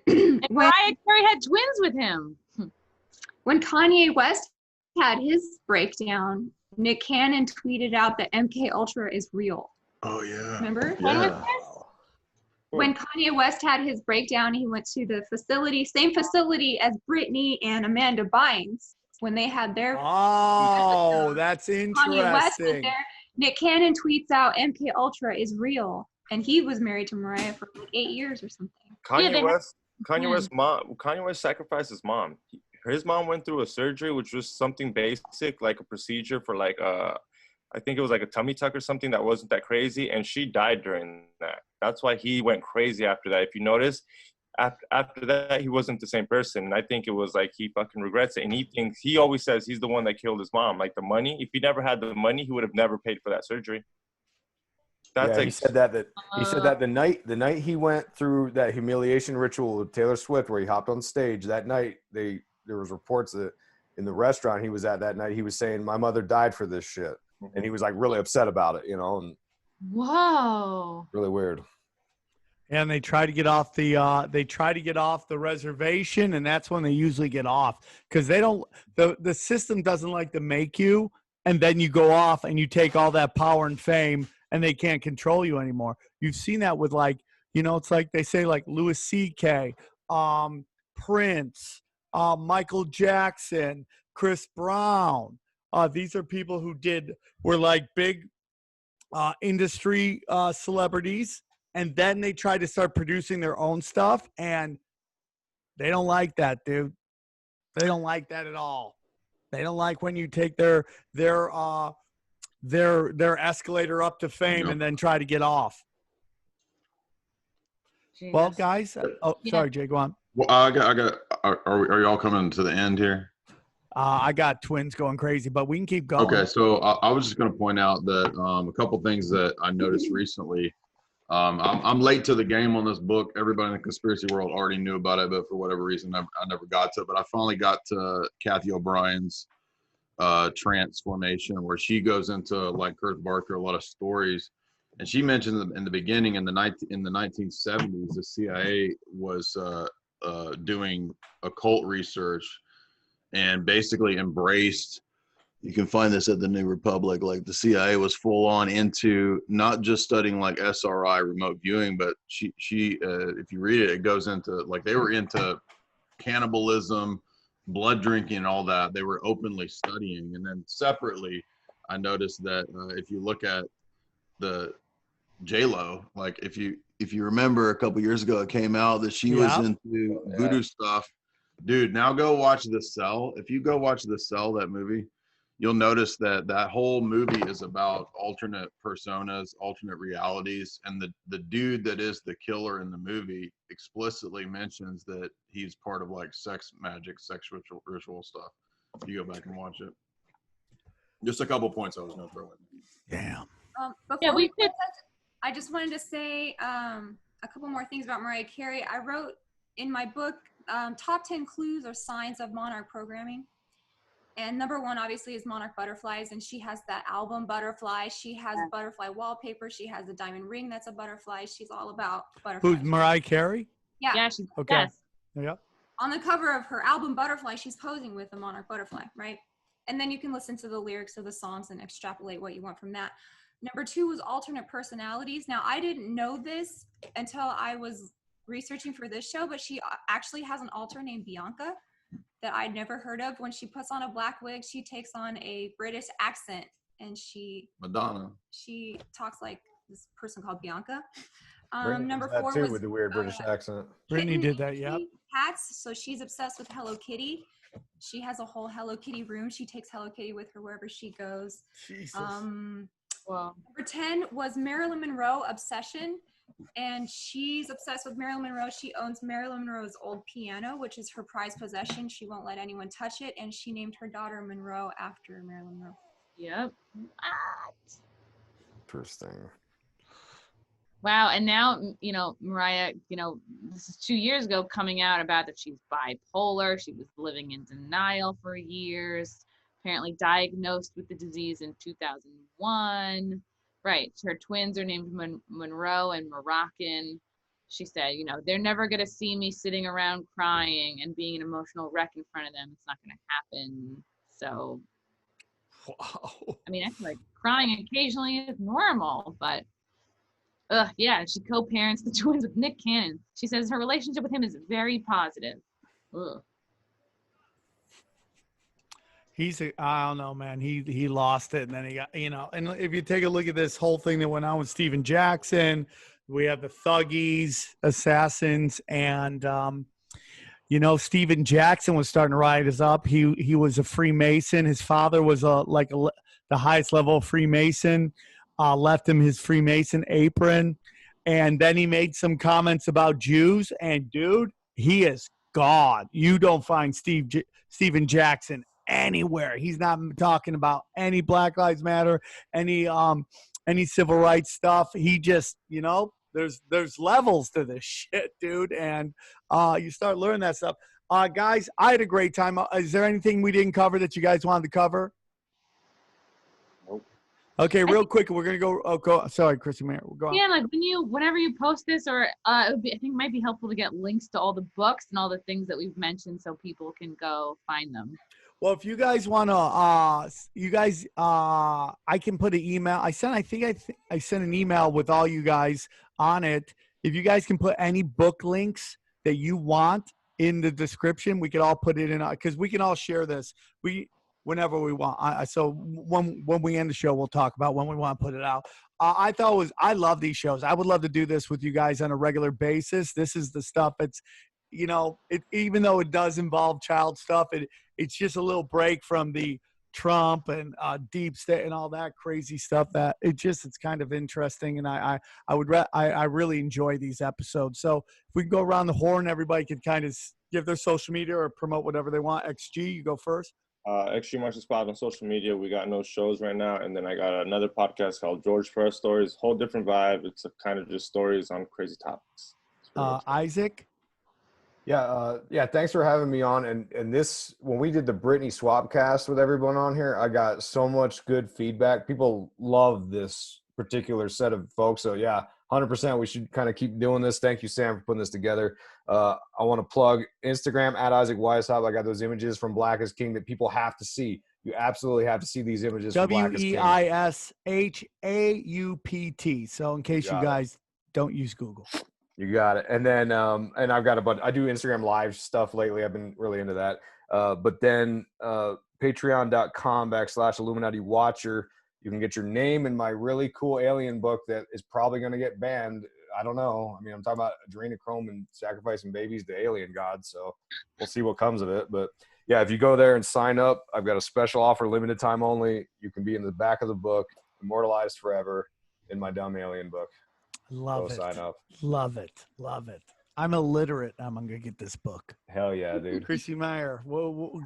Mariah Carey had twins with him. When Kanye West had his breakdown, Nick Cannon tweeted out that MK Ultra is real. Oh yeah. Remember? Yeah. when Kanye West had his breakdown, he went to the facility, same facility as Britney and Amanda Bynes when they had their. Oh, that's interesting. Kanye West went there. Nick Cannon tweets out MK Ultra is real, and he was married to Mariah for like 8 years or something. Kanye West sacrificed his mom. His mom went through a surgery, which was something basic, like a procedure for like I think it was like a tummy tuck or something that wasn't that crazy, and she died during that. That's why he went crazy after that. If you notice, after that, he wasn't the same person. And I think it was like he fucking regrets it. And he always says he's the one that killed his mom. Like the money, if he never had the money, he would have never paid for that surgery. He said that the night he went through that humiliation ritual with Taylor Swift, where he hopped on stage that night, there was reports that in the restaurant he was at that night, he was saying, "My mother died for this shit," and he was like really upset about it, and whoa, really weird. And they try to get off the reservation, and that's when they usually get off, because the system doesn't like to make you, and then you go off and you take all that power and fame, and they can't control you anymore. You've seen that with it's like they say like Louis C.K., Prince, Michael Jackson, Chris Brown. These are people who were like big industry celebrities, and then they try to start producing their own stuff, and they don't like that, dude. They don't like that at all. They don't like when you take their escalator up to fame and then try to get off. Jesus. Well, guys, sorry, Jay, go on. Well, I got. Are you all coming to the end here? I got twins going crazy, but we can keep going. Okay, so I was just going to point out that a couple things that I noticed recently. I'm late to the game on this book. Everybody in the conspiracy world already knew about it, but for whatever reason, I never got to it. But I finally got to Kathy O'Brien's transformation, where she goes into, like Kurt Barker, a lot of stories. And she mentioned in the beginning, in the 1970s, the CIA was doing occult research and basically embraced. You can find this at the New Republic. Like the CIA was full on into not just studying like SRI, remote viewing, but she if you read it, it goes into like they were into cannibalism, blood drinking, and all that. They were openly studying. And then separately, I noticed that if you look at the J-Lo, like if you remember a couple years ago, it came out that she was into voodoo stuff. Dude, now go watch The Cell. If you go watch The Cell, that movie, you'll notice that whole movie is about alternate personas, alternate realities. And the dude that is the killer in the movie explicitly mentions that he's part of like sex magic, sex ritual stuff. You go back and watch it. Just a couple points I was going to throw in. Damn. I just wanted to say a couple more things about Mariah Carey. I wrote in my book, top 10 clues or signs of monarch programming. And number one, obviously, is monarch butterflies. And she has that album Butterfly. She has butterfly wallpaper. She has a diamond ring that's a butterfly. She's all about butterflies. Who's Mariah Carey? Yeah. Yeah, she's okay. Yes. Yeah. On the cover of her album Butterfly, she's posing with a monarch butterfly, right? And then you can listen to the lyrics of the songs and extrapolate what you want from that. Number two was alternate personalities. Now, I didn't know this until I was researching for this show, but she actually has an alter named Bianca that I'd never heard of. When she puts on a black wig, she takes on a British accent, and she talks like this person called Bianca. Number four was with the weird British accent. Brittany did that, yeah. Hats, so she's obsessed with Hello Kitty. She has a whole Hello Kitty room. She takes Hello Kitty with her wherever she goes. Jesus. Wow. Number 10 was Marilyn Monroe obsession. And she's obsessed with Marilyn Monroe. She owns Marilyn Monroe's old piano, which is her prized possession. She won't let anyone touch it. And she named her daughter Monroe after Marilyn Monroe. Yep. Interesting. Wow. And now, Mariah, this is 2 years ago, coming out about that she's bipolar. She was living in denial for years, apparently diagnosed with the disease in 2001. Right. Her twins are named Monroe and Moroccan. She said, they're never going to see me sitting around crying and being an emotional wreck in front of them. It's not going to happen. So, wow. I mean, I feel like crying occasionally is normal, but Yeah, she co-parents the twins with Nick Cannon. She says her relationship with him is very positive. Ugh. I don't know, man. He lost it, and then he got, and if you take a look at this whole thing that went on with Steven Jackson, we have the Thuggies, Assassins, and Steven Jackson was starting to rise up. He was a Freemason. His father was the highest level of Freemason. Left him his Freemason apron, and then he made some comments about Jews. And dude, he is God. You don't find Steven Jackson anywhere. He's not talking about any Black Lives Matter, any civil rights stuff. He just, there's levels to this shit, dude. And you start learning that stuff. Guys, I had a great time. Is there anything we didn't cover that you guys wanted to cover? Nope. Okay, real quick, we're gonna go. Sorry, Chrissy Meyer. Go on. Yeah, like whenever you post this, or I think it might be helpful to get links to all the books and all the things that we've mentioned, so people can go find them. Well, if you guys want to, I can put an email. I sent an email with all you guys on it. If you guys can put any book links that you want in the description, we could all put it in, because we can all share this. Whenever we want. So when we end the show, we'll talk about when we want to put it out. I love these shows. I would love to do this with you guys on a regular basis. This is the stuff that's, even though it does involve child stuff, it's just a little break from the Trump and deep state and all that crazy stuff that it's kind of interesting. And I really enjoy these episodes. So if we can go around the horn, everybody can kind of give their social media or promote whatever they want. XG, you go first. Extreme Martial Spot on social media. We got no shows right now. And then I got another podcast called George First Stories. Whole different vibe. It's a kind of just stories on crazy topics. Isaac? Yeah, thanks for having me on. And this, when we did the Britney Swapcast with everyone on here, I got so much good feedback. People love this particular set of folks. So yeah, 100%. We should kind of keep doing this. Thank you, Sam, for putting this together. I want to plug Instagram at Isaac Weishaupt. I got those images from Black is King that people have to see. You absolutely have to see these images. WEISHAUPT. So in case you guys don't use Google. You got it. And then, and I've got a bunch. I do Instagram live stuff lately. I've been really into that. But then patreon.com/Illuminati Watcher. You can get your name in my really cool alien book that is probably going to get banned. I don't know. I mean, I'm talking about Adrenochrome and sacrificing babies to alien gods. So we'll see what comes of it. But yeah, if you go there and sign up, I've got a special offer, limited time only. You can be in the back of the book, immortalized forever in my dumb alien book. Love it. Sign up. Love it. I'm illiterate. I'm gonna get this book. Hell yeah, dude. Chrissy Meyer.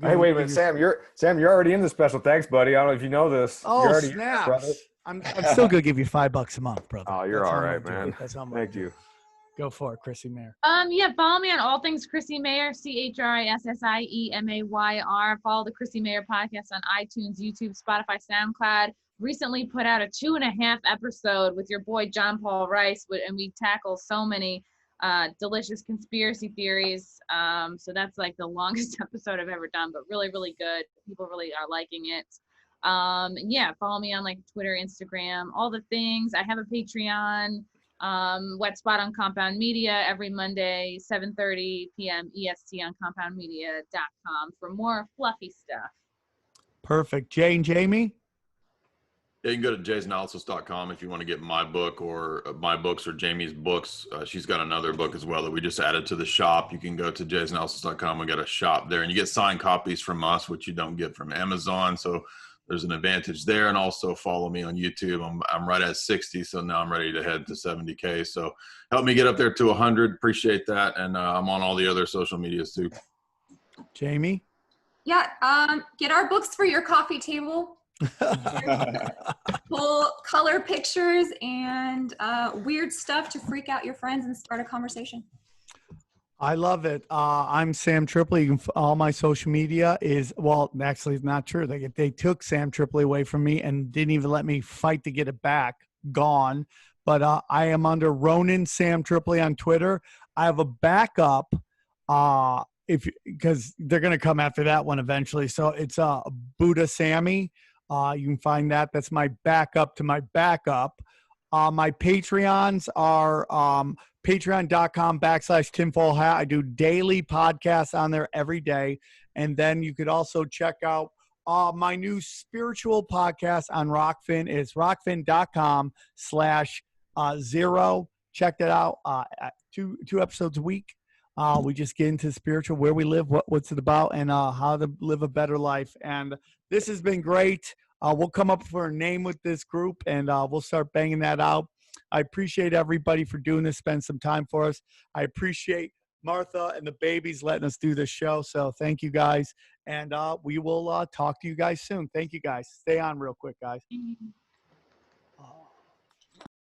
Hey, wait a minute, Sam. You're already in the special. Thanks, buddy. I don't know if you know this. Oh, snaps! I'm still gonna give you $5 a month, brother. Oh, you're all right, man. Thank you. Go for it, Chrissy Meyer. Follow me on all things Chrissy Meyer, ChrissieMeyer. Follow the Chrissy Meyer podcast on iTunes, YouTube, Spotify, SoundCloud. Recently put out a 2.5 episode with your boy John Paul Rice, and we tackle so many delicious conspiracy theories. So that's like the longest episode I've ever done, but really, really good. People really are liking it. Follow me on like Twitter, Instagram, all the things. I have a Patreon, Wet Spot on Compound Media every Monday, 7:30 p.m. EST on compoundmedia.com for more fluffy stuff. Perfect. Jay and Jamie? Yeah, you can go to jaysanalysis.com if you want to get my book or my books or Jamie's books. She's got another book as well that we just added to the shop. You can go to jaysanalysis.com. We got a shop there, and you get signed copies from us, which you don't get from Amazon. So there's an advantage there. And also follow me on YouTube. I'm right at 60, so now I'm ready to head to 70K. So help me get up there to 100. Appreciate that. And I'm on all the other social medias too. Jamie? Yeah, get our books for your coffee table. Full color pictures and weird stuff to freak out your friends and start a conversation. I love it. I'm Sam Tripoli. You can, all my social media is, well, actually it's not true. They took Sam Tripoli away from me and didn't even let me fight to get it back. Gone. But I am under Ronan Sam Tripoli on Twitter. I have a backup because they're going to come after that one eventually. So it's Buddha Sammy. You can find that. That's my backup to my backup. My Patreons are patreon.com/tinfoilhat. I do daily podcasts on there every day. And then you could also check out my new spiritual podcast on Rockfin. It's rockfin.com/0. Check that out. Two episodes a week. We just get into spiritual, where we live, what's it about, and how to live a better life. And this has been great. We'll come up for a name with this group, and we'll start banging that out. I appreciate everybody for doing this, spend some time for us. I appreciate Martha and the babies letting us do this show. So thank you guys. And we will talk to you guys soon. Thank you guys. Stay on real quick, guys.